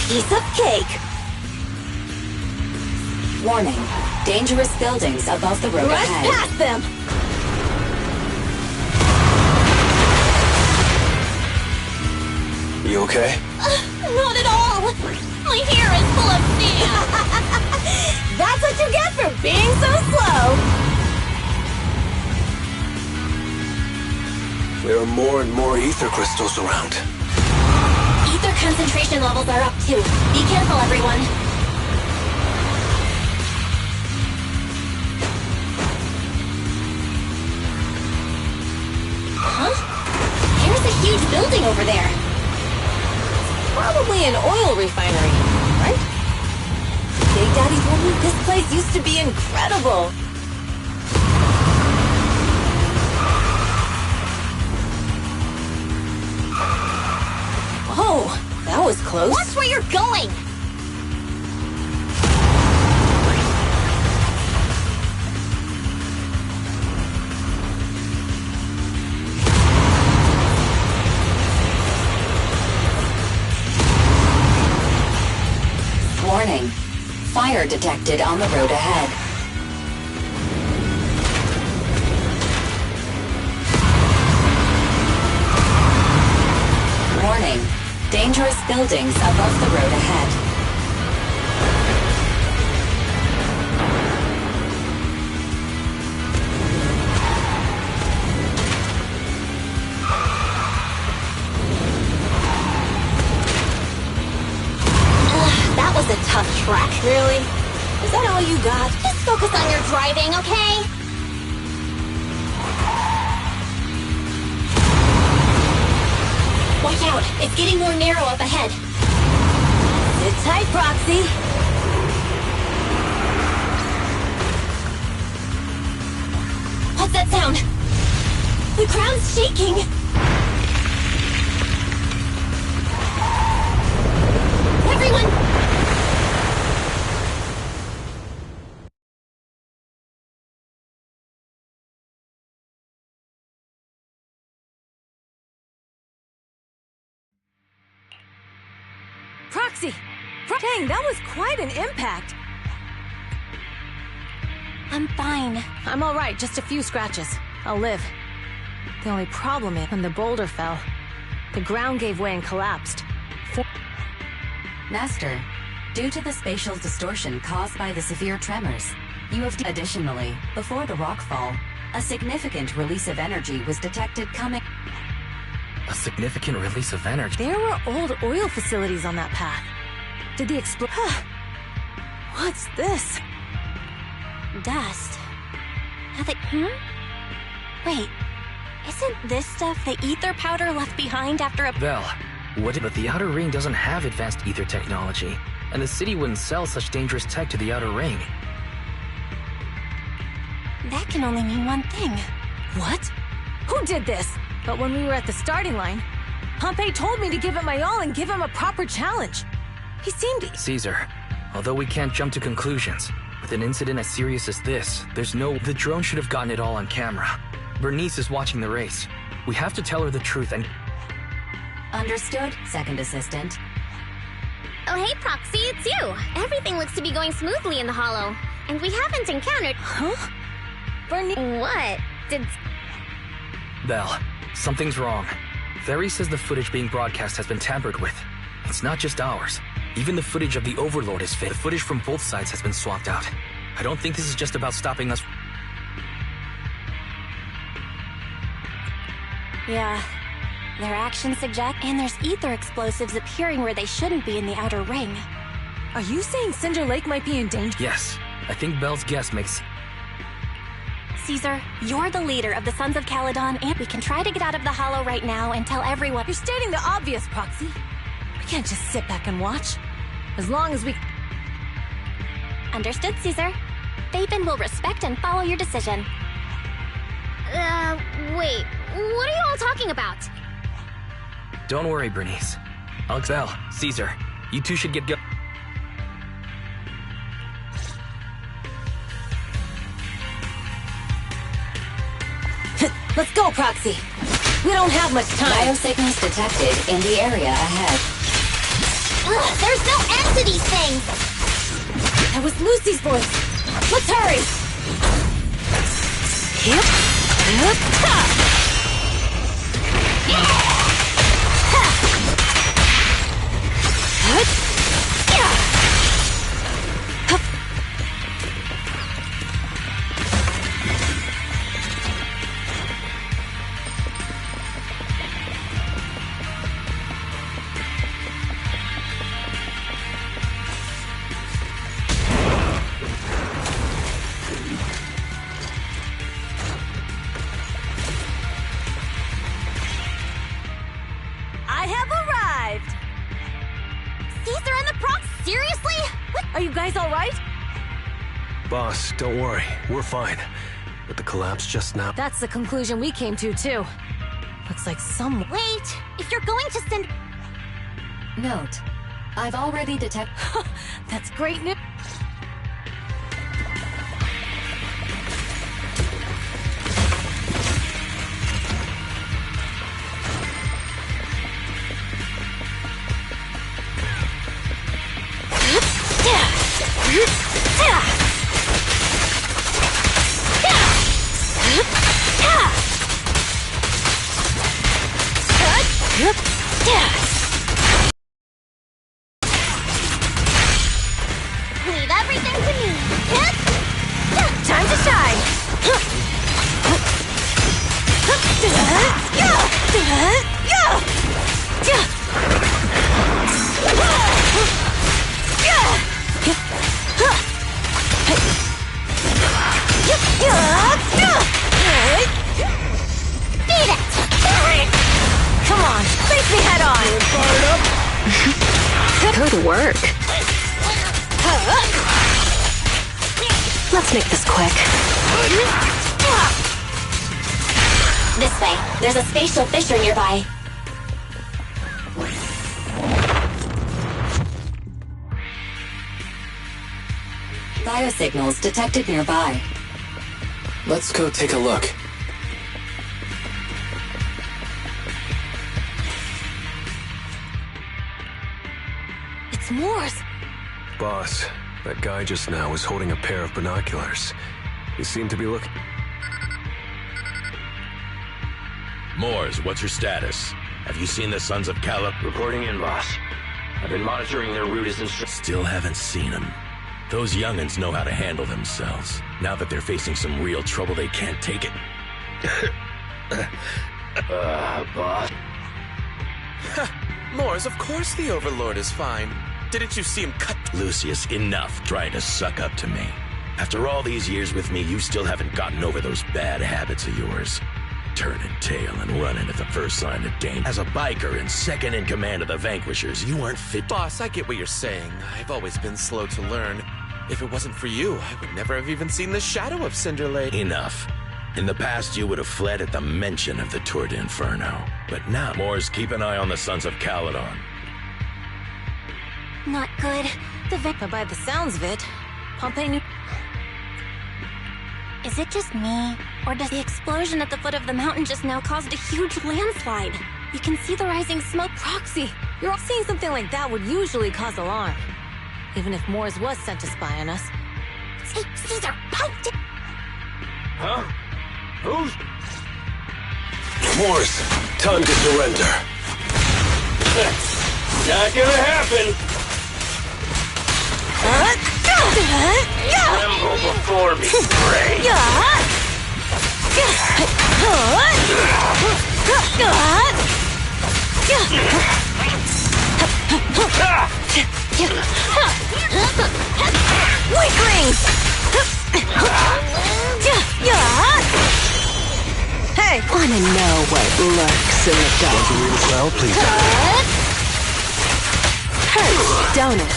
Piece of cake. Warning. Dangerous buildings above the road Rush ahead. past them! You okay? Not at all! My hair is full of sand! That's what you get for being so slow! There are more and more ether crystals around. Ether concentration levels are up too. Be careful, everyone. Huh? There's a huge building over there. Probably an oil refinery, right? Big Daddy told me this place used to be incredible. Whoa, that was close. Watch where you're going! Warning. Fire detected on the road ahead. Warning. Dangerous buildings above the road ahead. That was a tough track. Really? Is that all you got? Just focus on your driving, okay? Watch out! It's getting more narrow up ahead. Sit tight, Proxy. What's that sound? The ground's shaking! Everyone! Proxy! Dang, that was quite an impact! I'm fine. I'm alright, just a few scratches. I'll live. The only problem is when the boulder fell, the ground gave way and collapsed. Master, due to the spatial distortion caused by the severe tremors, you have... Additionally, before the rockfall, a significant release of energy was detected coming... A significant release of energy? There were old oil facilities on that path. Did the What's this? Dust. Wait, isn't this stuff the ether powder left behind after a... Vel, but the Outer Ring doesn't have advanced ether technology, and the city wouldn't sell such dangerous tech to the Outer Ring. That can only mean one thing. What? Who did this? But when we were at the starting line, Pompey told me to give it my all and give him a proper challenge. He seemed... Caesar, although we can't jump to conclusions, with an incident as serious as this, the drone should have gotten it all on camera. Bernice is watching the race. We have to tell her the truth and... Understood, Second Assistant. Oh hey, Proxy, it's you! Everything looks to be going smoothly in the Hollow. And we haven't encountered... Huh? Bernice... What? Vel, something's wrong. Ferry says the footage being broadcast has been tampered with. It's not just ours. Even the footage of the Overlord is fake. The footage from both sides has been swapped out. I don't think this is just about stopping us. Yeah. Their actions suggest... And there's ether explosives appearing where they shouldn't be in the Outer Ring. Are you saying Cinder Lake might be in danger? Yes. I think Belle's guess makes... Caesar, you're the leader of the Sons of Caledon, and we can try to get out of the Hollow right now and tell everyone... You're stating the obvious, Proxy. We can't just sit back and watch. As long as we... Understood, Caesar. Faven will respect and follow your decision. Wait. What are you all talking about? Don't worry, Bernice. Vel, Caesar, you two should get go... Let's go, Proxy. We don't have much time. Biosignals detected in the area ahead. Ugh, there's no end to these things! That was Lucy's voice. Let's hurry! Yep. Are you guys all right? Boss, don't worry. We're fine. But the collapse just now... That's the conclusion we came to, too. Looks like someone... Wait! If you're going to send... Note. I've already detected... That's great news. Leave everything to me. Time to shine. Beat it! Come on, face me head on. Good work. Let's make this quick. This way. There's a spatial fissure nearby. Biosignals detected nearby. Let's go take a look. It's Morse. Boss, that guy just now was holding a pair of binoculars. He seemed to be looking... Moors, what's your status? Have you seen the Sons of Caleb? Reporting in, boss. I've been monitoring their route as instructed. Still haven't seen them. Those young'uns know how to handle themselves. Now that they're facing some real trouble, they can't take it. Boss. Moors, of course the Overlord is fine. Didn't you see him cut? Lucius, enough trying to suck up to me. After all these years with me, you still haven't gotten over those bad habits of yours. Turning tail and running at the first sign of danger. As a biker and second in command of the Vanquishers, you aren't fit. Boss, I get what you're saying. I've always been slow to learn. If it wasn't for you, I would never have even seen the shadow of Cinder Lake. Enough. In the past, you would have fled at the mention of the Tour d'Inferno. But now, Moors, keep an eye on the Sons of Caledon. Not good. But by the sounds of it, Pompeii knew... Is it just me? Or does the explosion at the foot of the mountain just now caused a huge landslide? You can see the rising smoke. Proxy, you're all seeing something like that would usually cause alarm. Even if Moors was sent to spy on us. Hey, Caesar, out! Huh? Who's... Moors, time to surrender. Not gonna happen! Tremble before me, Prey! Weak rings! Hey! Wanna know what lurks in the dark? Want to read as well, please? Hurts, don't it?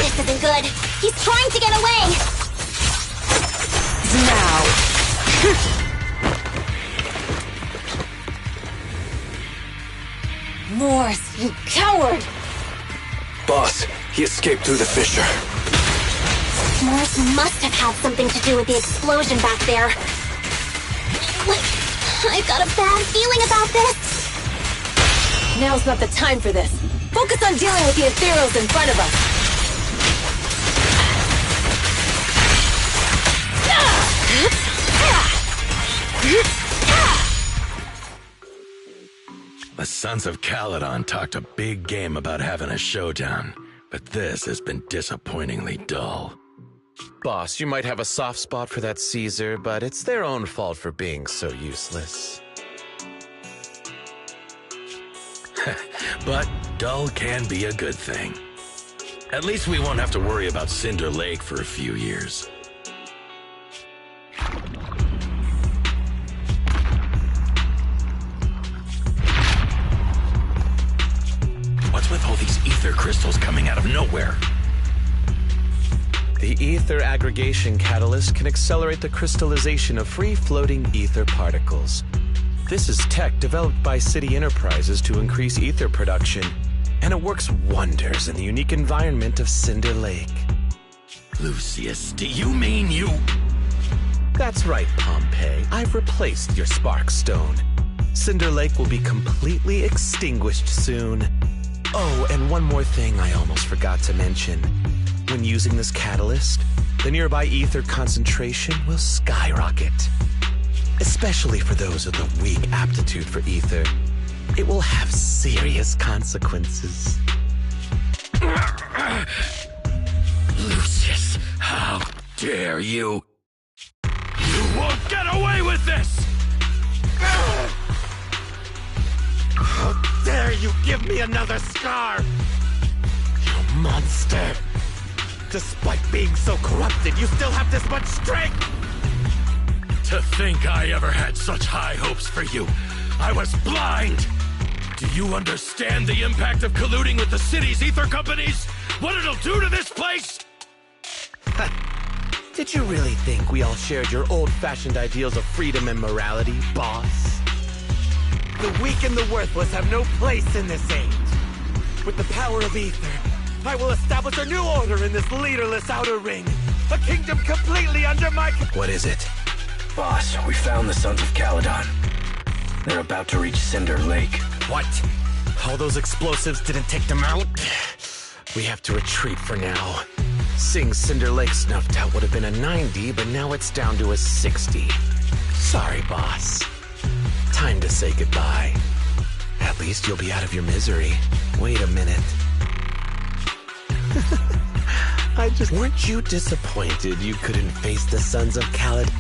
This isn't good. He's trying to get away. Now. Morse, you coward! Boss, he escaped through the fissure. Morse must have had something to do with the explosion back there. Wait, I've got a bad feeling about this. Now's not the time for this. Focus on dealing with the ethereals in front of us. The Sons of Caledon talked a big game about having a showdown, but this has been disappointingly dull. Boss, you might have a soft spot for that Caesar, but it's their own fault for being so useless. But dull can be a good thing. At least we won't have to worry about Cinder Lake for a few years. What's with all these ether crystals coming out of nowhere? The ether aggregation catalyst can accelerate the crystallization of free-floating ether particles. This is tech developed by City Enterprises to increase ether production, and it works wonders in the unique environment of Cinder Lake. Lucius, do you mean you... That's right, Pompeii. I've replaced your spark stone. Cinder Lake will be completely extinguished soon. Oh, and one more thing I almost forgot to mention. When using this catalyst, the nearby ether concentration will skyrocket. Especially for those with a weak aptitude for ether, it will have serious consequences. Lucius, how dare you? You won't get away with this! How dare you give me another scar! You monster! Despite being so corrupted, you still have this much strength! To think I ever had such high hopes for you. I was blind! Do you understand the impact of colluding with the city's ether companies? What it'll do to this place? Did you really think we all shared your old-fashioned ideals of freedom and morality, boss? The weak and the worthless have no place in this age. With the power of Ether, I will establish a new order in this leaderless outer ring. A kingdom completely under my... What is it? Boss, we found the Sons of Caledon. They're about to reach Cinder Lake. What? All those explosives didn't take them out? We have to retreat for now. Seeing Cinder Lake snuffed out would have been a 90, but now it's down to a 60. Sorry, boss. Time to say goodbye. At least you'll be out of your misery. Wait a minute. Weren't you disappointed you couldn't face the Sons of Caledon?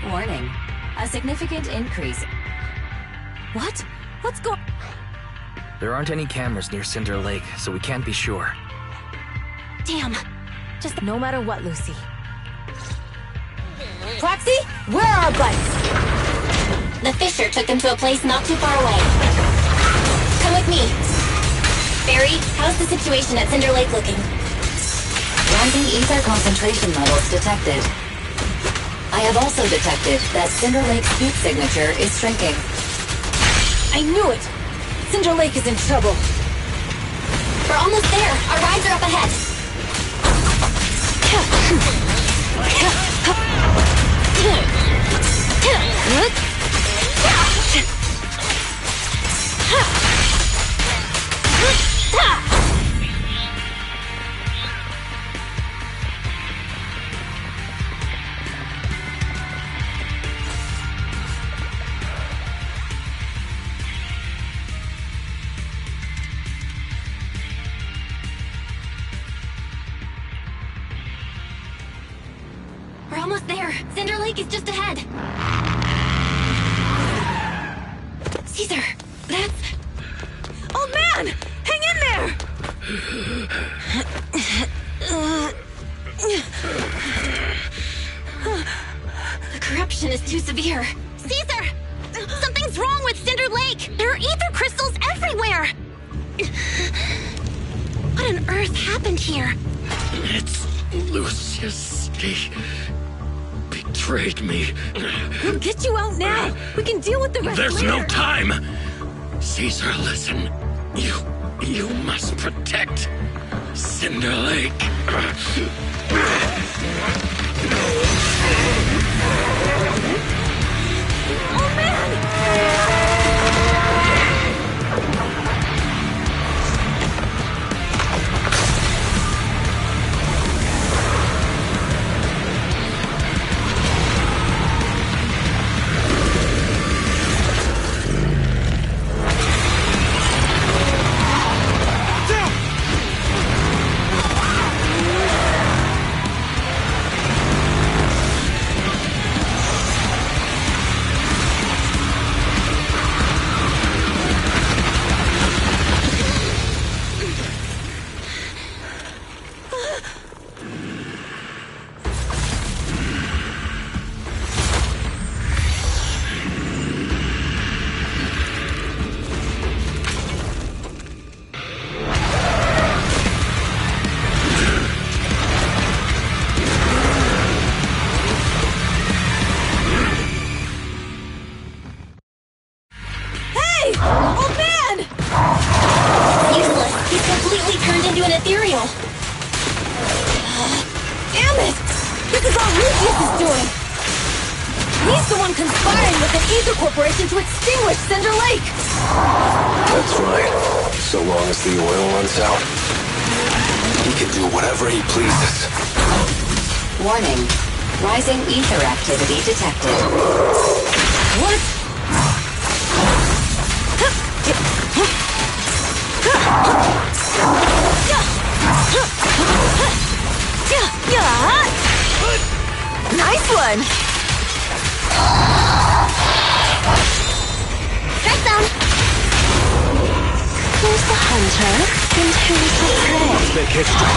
Warning. A significant increase. What? What's going... There aren't any cameras near Cinder Lake, so we can't be sure. Damn. Just no matter what, Lucy. Foxy, where are our buddies? The Fisher took them to a place not too far away. Come with me. Barry, how's the situation at Cinder Lake looking? Rising ether concentration levels detected. I have also detected that Cinder Lake's heat signature is shrinking. I knew it! Cinder Lake is in trouble. We're almost there. Our rides are up ahead. We're almost there. Cinder Lake is just ahead. Caesar, that's... Oh man! Hang in there! The corruption is too severe. Caesar! Something's wrong with Cinder Lake! There are ether crystals everywhere! What on earth happened here? It's Lucius. He betrayed me. We'll get you out now. We can deal with the rest There's later. no time. Caesar, listen. You must protect Cinder Lake. Oh man! Corporation to extinguish Cinder Lake! That's right. So long as the oil runs out, he can do whatever he pleases. Warning. Rising ether activity detected. What? Nice one! Who's the hunter and who's the prey? Let's make history.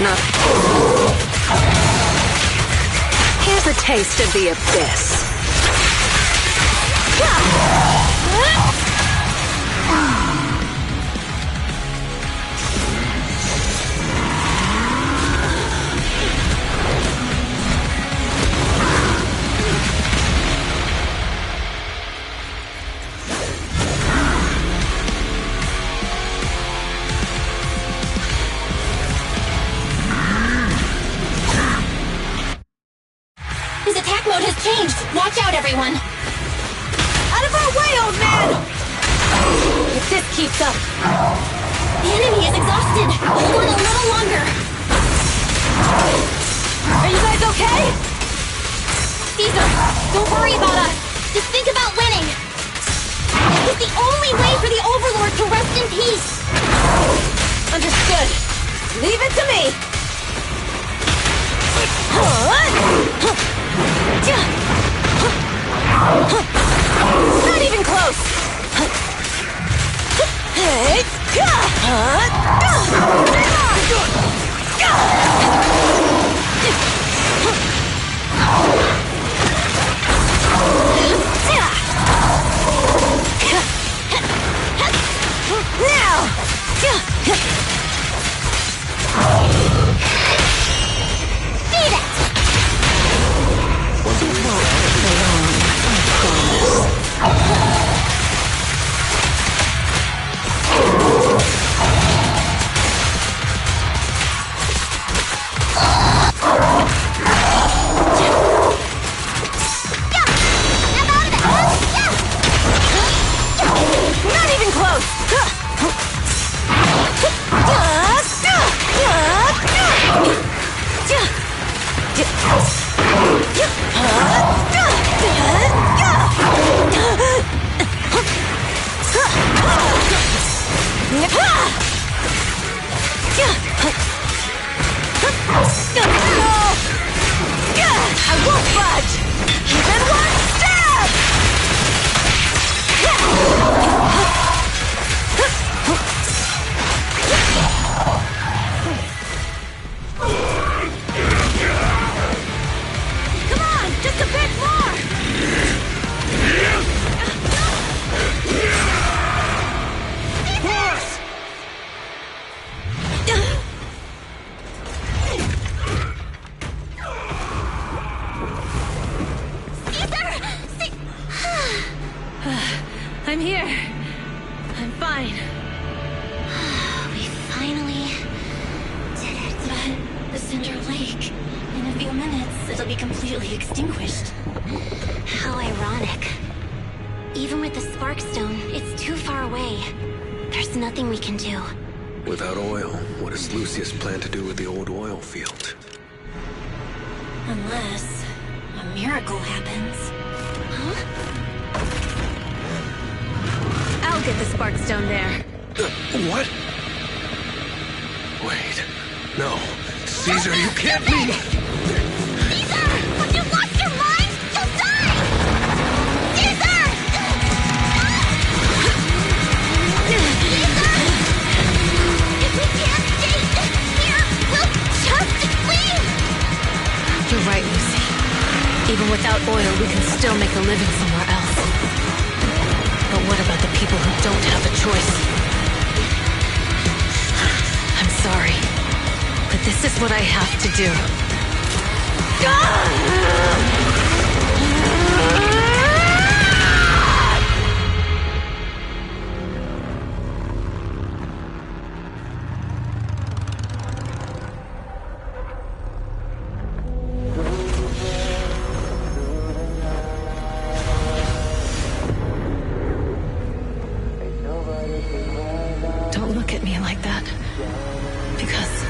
Not. Here's a taste of the abyss. road has changed. Watch out, everyone. Out of our way, old man! If this keeps up... The enemy is exhausted. Hold on a little longer. Are you guys okay? Caesar, don't worry about us. Just think about winning. It's the only way for the Overlord to rest in peace. Understood. Leave it to me. Not even close. Not even close. I won't budge! Even one stab! Come on, just a bit more! I'm here. I'm fine. We finally did it. But the Cinder Lake, in a few minutes, it'll be completely extinguished. How ironic. Even with the Sparkstone, it's too far away. There's nothing we can do. Without oil, what does Lucius plan to do with the old oil field? Unless a miracle happens. Huh? I'll get the Sparkstone there. What? Wait. No. Caesar, you can't leave! Caesar! Have you lost your mind? You'll die! Caesar! Caesar! If we can't stay here, we'll just leave! You're right, Lucy. Even without oil, we can still make a living somewhere else. But what about the people who don't have a choice? I'm sorry, but this is what I have to do. Don't look at me like that, because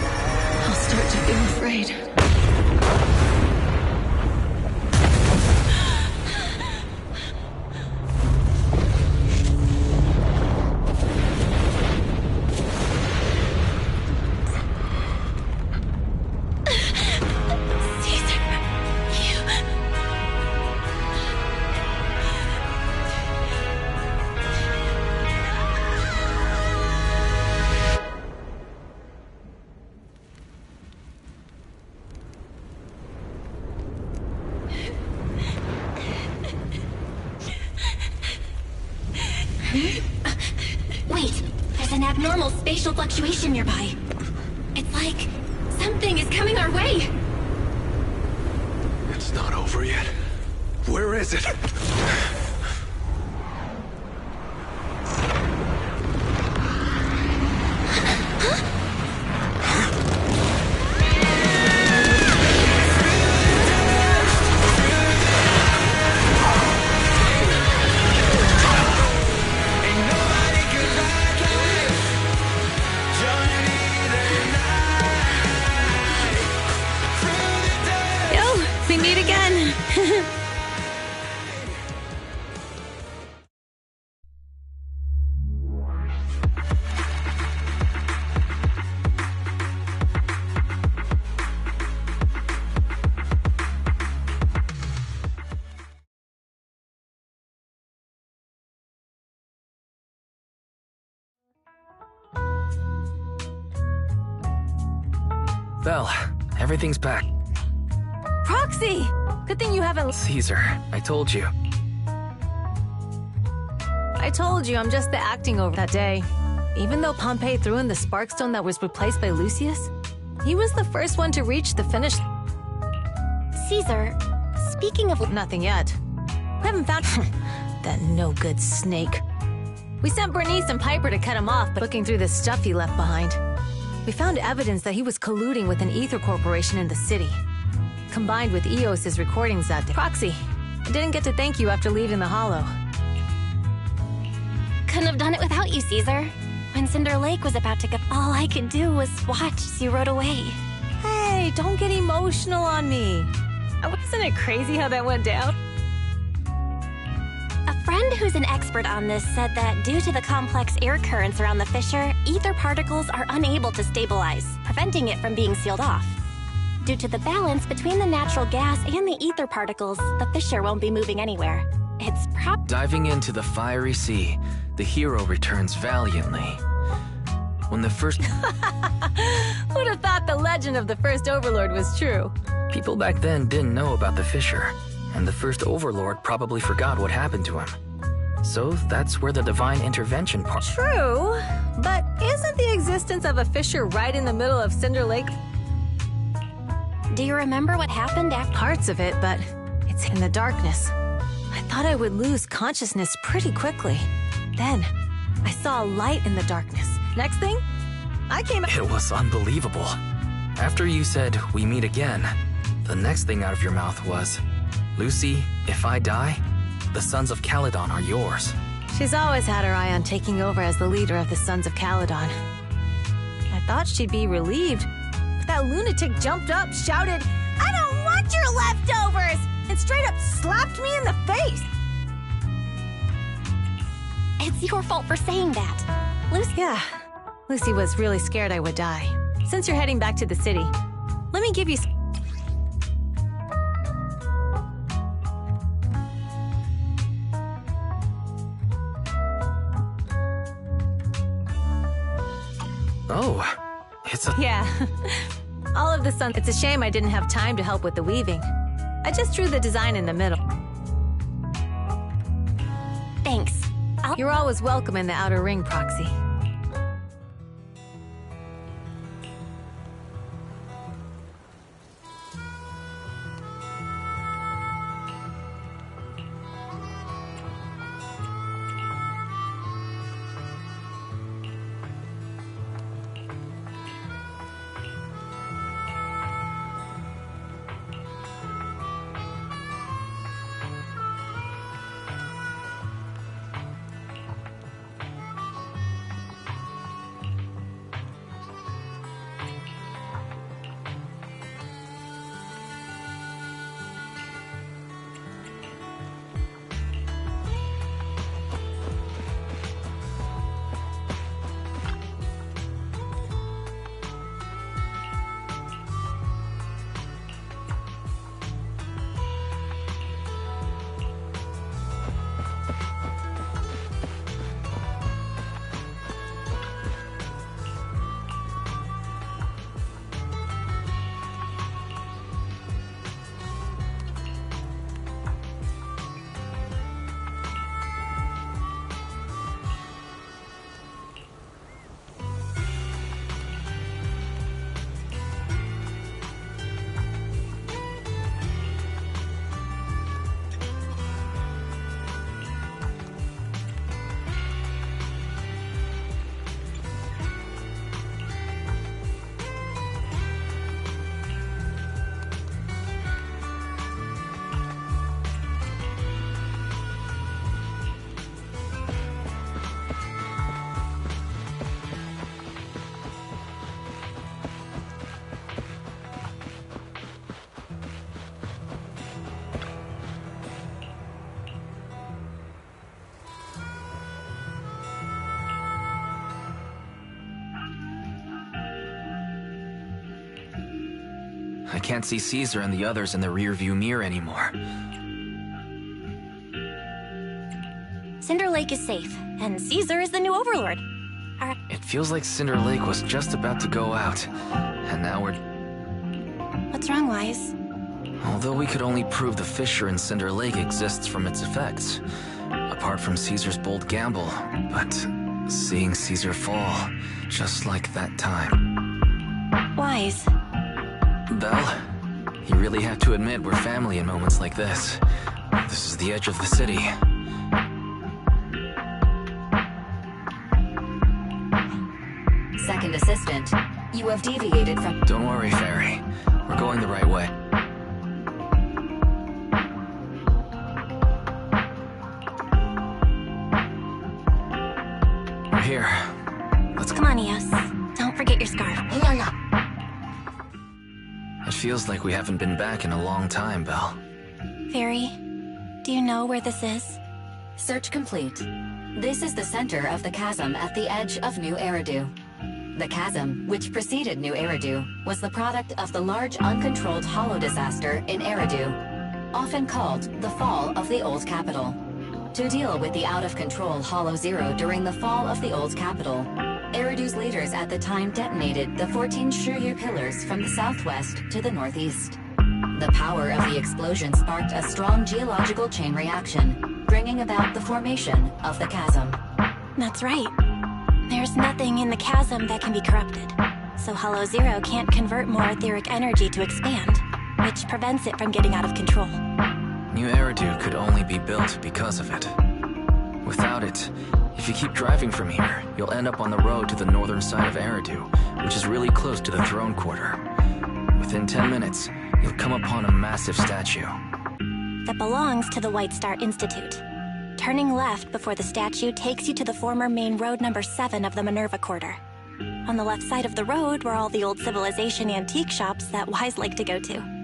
I'll start to feel afraid. Wait, there's an abnormal spatial fluctuation nearby. It's like something is coming our way. It's not over yet. Where is it? We meet again. Well, everything's back. Proxy! Good thing you haven't... Caesar, I told you. I told you I'm just the acting over that day. Even though Pompey threw in the Sparkstone that was replaced by Lucius, he was the first one to reach the finish. Caesar, speaking of... Nothing yet. We haven't found... that no-good snake. We sent Bernice and Piper to cut him off, but looking through the stuff he left behind, we found evidence that he was colluding with an ether corporation in the city. Combined with Eos's recordings that day. Proxy, I didn't get to thank you after leaving the Hollow. Couldn't have done it without you, Caesar. When Cinder Lake was about to go, all I could do was watch as you rode away. Hey, don't get emotional on me. Wasn't it crazy how that went down? A friend who's an expert on this said that due to the complex air currents around the fissure, ether particles are unable to stabilize, preventing it from being sealed off. Due to the balance between the natural gas and the ether particles, the fissure won't be moving anywhere. It's Diving into the fiery sea, the hero returns valiantly. When the first... Would have thought the legend of the first Overlord was true. People back then didn't know about the fissure, and the first Overlord probably forgot what happened to him. So that's where the divine intervention part... True, but isn't the existence of a fissure right in the middle of Cinder Lake... Do you remember what happened after? Parts of it, but it's in the darkness. I thought I would lose consciousness pretty quickly. Then, I saw a light in the darkness. Next thing, I came... It was unbelievable. After you said, "We meet again," the next thing out of your mouth was, "Lucy, if I die, the Sons of Caledon are yours." She's always had her eye on taking over as the leader of the Sons of Caledon. I thought she'd be relieved. That lunatic jumped up, shouted, "I don't want your leftovers!" and straight up slapped me in the face. It's your fault for saying that. Lucy... Yeah, Lucy was really scared I would die. Since you're heading back to the city, let me give you some... Oh, it's a... Yeah. All of the sun... It's a shame I didn't have time to help with the weaving. I just drew the design in the middle. Thanks. You're always welcome in the Outer Ring, Proxy. I can't see Caesar and the others in the rearview mirror anymore. Cinder Lake is safe, and Caesar is the new overlord. It feels like Cinder Lake was just about to go out, and now we're... What's wrong, Wise? Although we could only prove the fissure in Cinder Lake exists from its effects, apart from Caesar's bold gamble, but seeing Caesar fall, just like that time. Wise. Belle, you really have to admit we're family in moments like this. This is the edge of the city. Second assistant, you have deviated from... Don't worry, Fairy. We're going the right way. We're here. Let's Come on, Eos. Don't forget your scarf. It feels like we haven't been back in a long time, Belle. Fairy, do you know where this is? Search complete. This is the center of the chasm at the edge of New Eridu. The chasm, which preceded New Eridu, was the product of the large uncontrolled hollow disaster in Eridu, often called the fall of the Old Capital. To deal with the out-of-control Hollow Zero during the fall of the Old Capital, Eridu's leaders at the time detonated the 14 Shuryu pillars from the southwest to the northeast. The power of the explosion sparked a strong geological chain reaction, bringing about the formation of the chasm. That's right. There's nothing in the chasm that can be corrupted, so Hollow Zero can't convert more etheric energy to expand, which prevents it from getting out of control. New Eridu could only be built because of it. Without it, if you keep driving from here, you'll end up on the road to the northern side of Eridu, which is really close to the throne quarter. Within 10 minutes, you'll come upon a massive statue. That belongs to the White Star Institute. Turning left before the statue takes you to the former main road number 7 of the Minerva Quarter. On the left side of the road were all the old civilization antique shops that Wise liked to go to.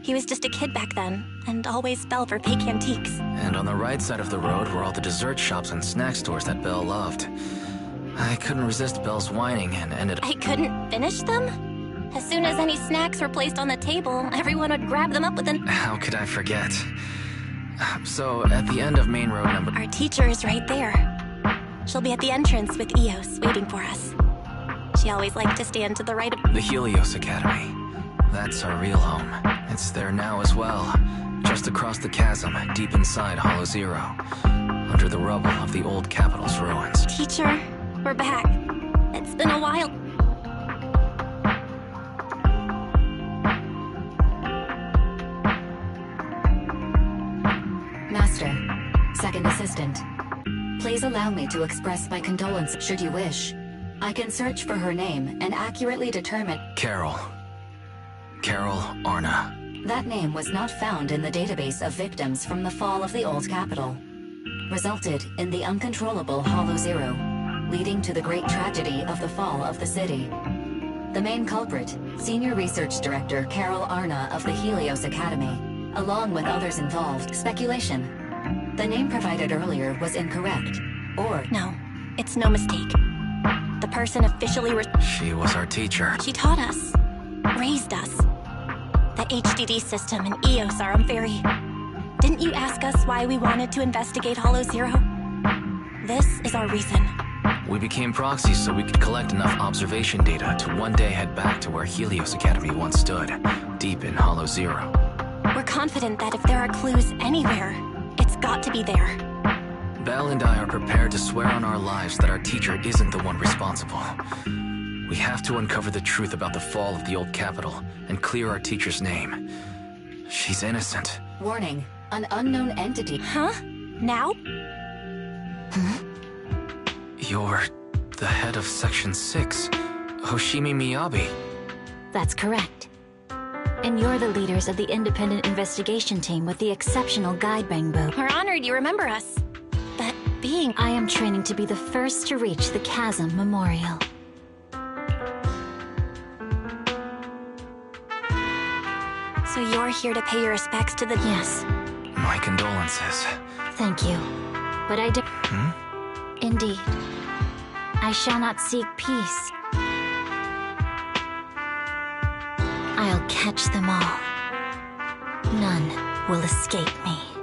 He was just a kid back then, and always fell for fake antiques. And on the right side of the road were all the dessert shops and snack stores that Belle loved. I couldn't resist Belle's whining and ended up... I couldn't finish them? As soon as any snacks were placed on the table, everyone would grab them up with an... How could I forget? So, at the end of main road number... Our teacher is right there. She'll be at the entrance with Eos, waiting for us. She always liked to stand to the right of... The Helios Academy. That's our real home. It's there now as well. Just across the chasm, deep inside Hollow Zero. Under the rubble of the old capital's ruins. Teacher, we're back. It's been a while. Master, second assistant, please allow me to express my condolences should you wish. I can search for her name and accurately determine... Carol Arna. That name was not found in the database of victims from the fall of the Old Capital. Resulted in the uncontrollable Hollow Zero, leading to the great tragedy of the fall of the city. The main culprit, Senior Research Director Carol Arna of the Helios Academy, along with others involved. Speculation. The name provided earlier was incorrect, or... No, it's no mistake. The person officially She was our teacher. She taught us. Raised us. The HDD system and Eos are very... Didn't you ask us why we wanted to investigate Hollow Zero? This is our reason. We became proxies so we could collect enough observation data to one day head back to where Helios Academy once stood, deep in Hollow Zero. We're confident that if there are clues anywhere, it's got to be there. Belle and I are prepared to swear on our lives that our teacher isn't the one responsible. We have to uncover the truth about the fall of the Old Capital and clear our teacher's name. She's innocent. Warning, an unknown entity. Huh? Now? You're the head of Section 6, Hoshimi Miyabi. That's correct. And you're the leaders of the independent investigation team with the exceptional guide Bangbo. We're honored you remember us. But being... I am training to be the first to reach the Chasm Memorial. So you're here to pay your respects to the... Yes. My condolences. Thank you. But I did... Indeed. I shall not seek peace. I I'll catch them all. None will escape me.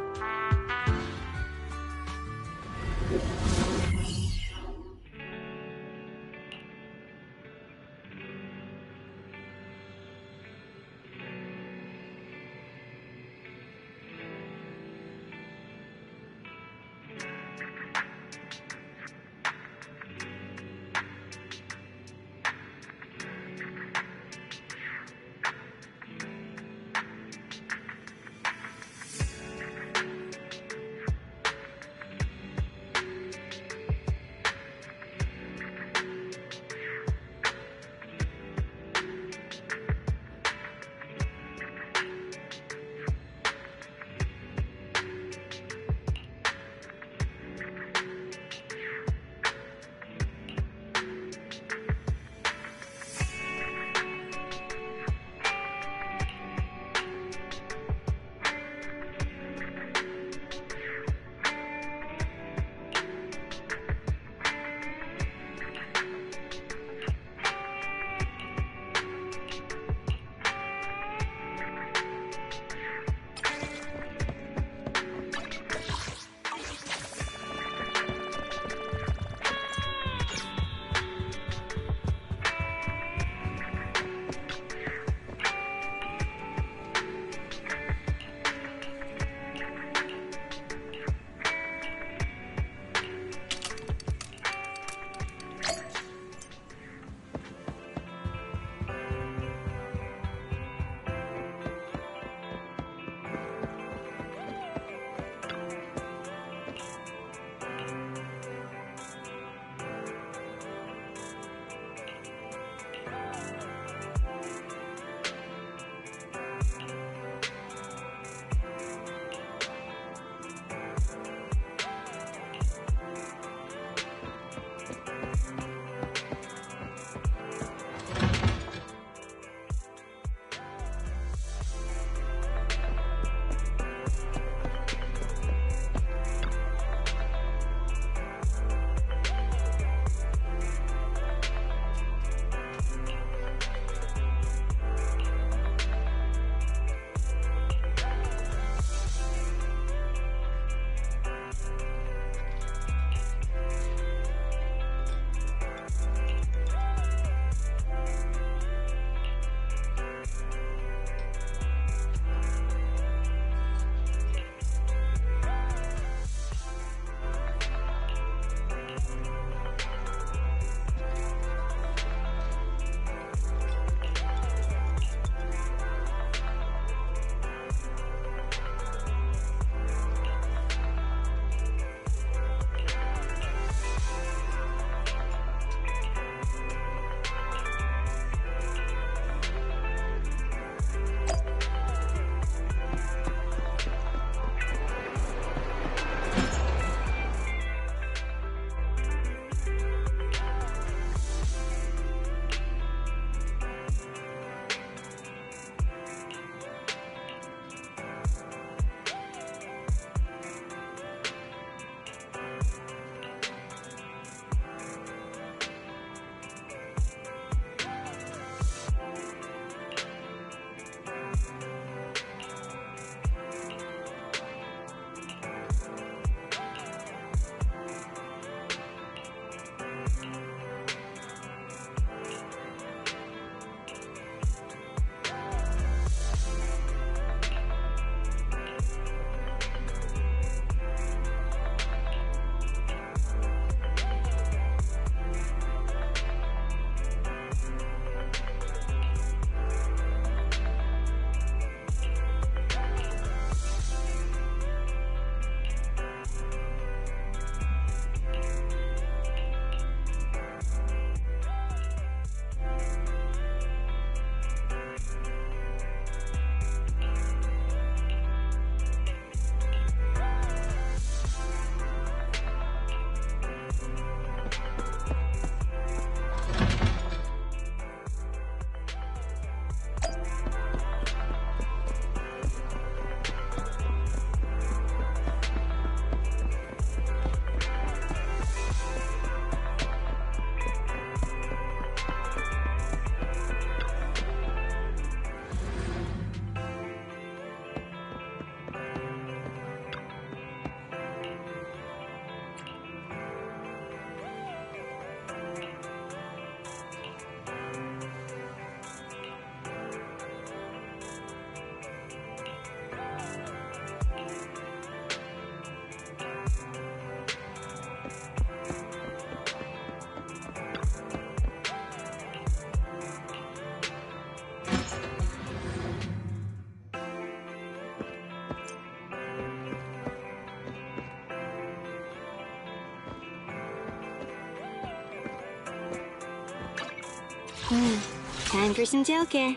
Time for some jail care.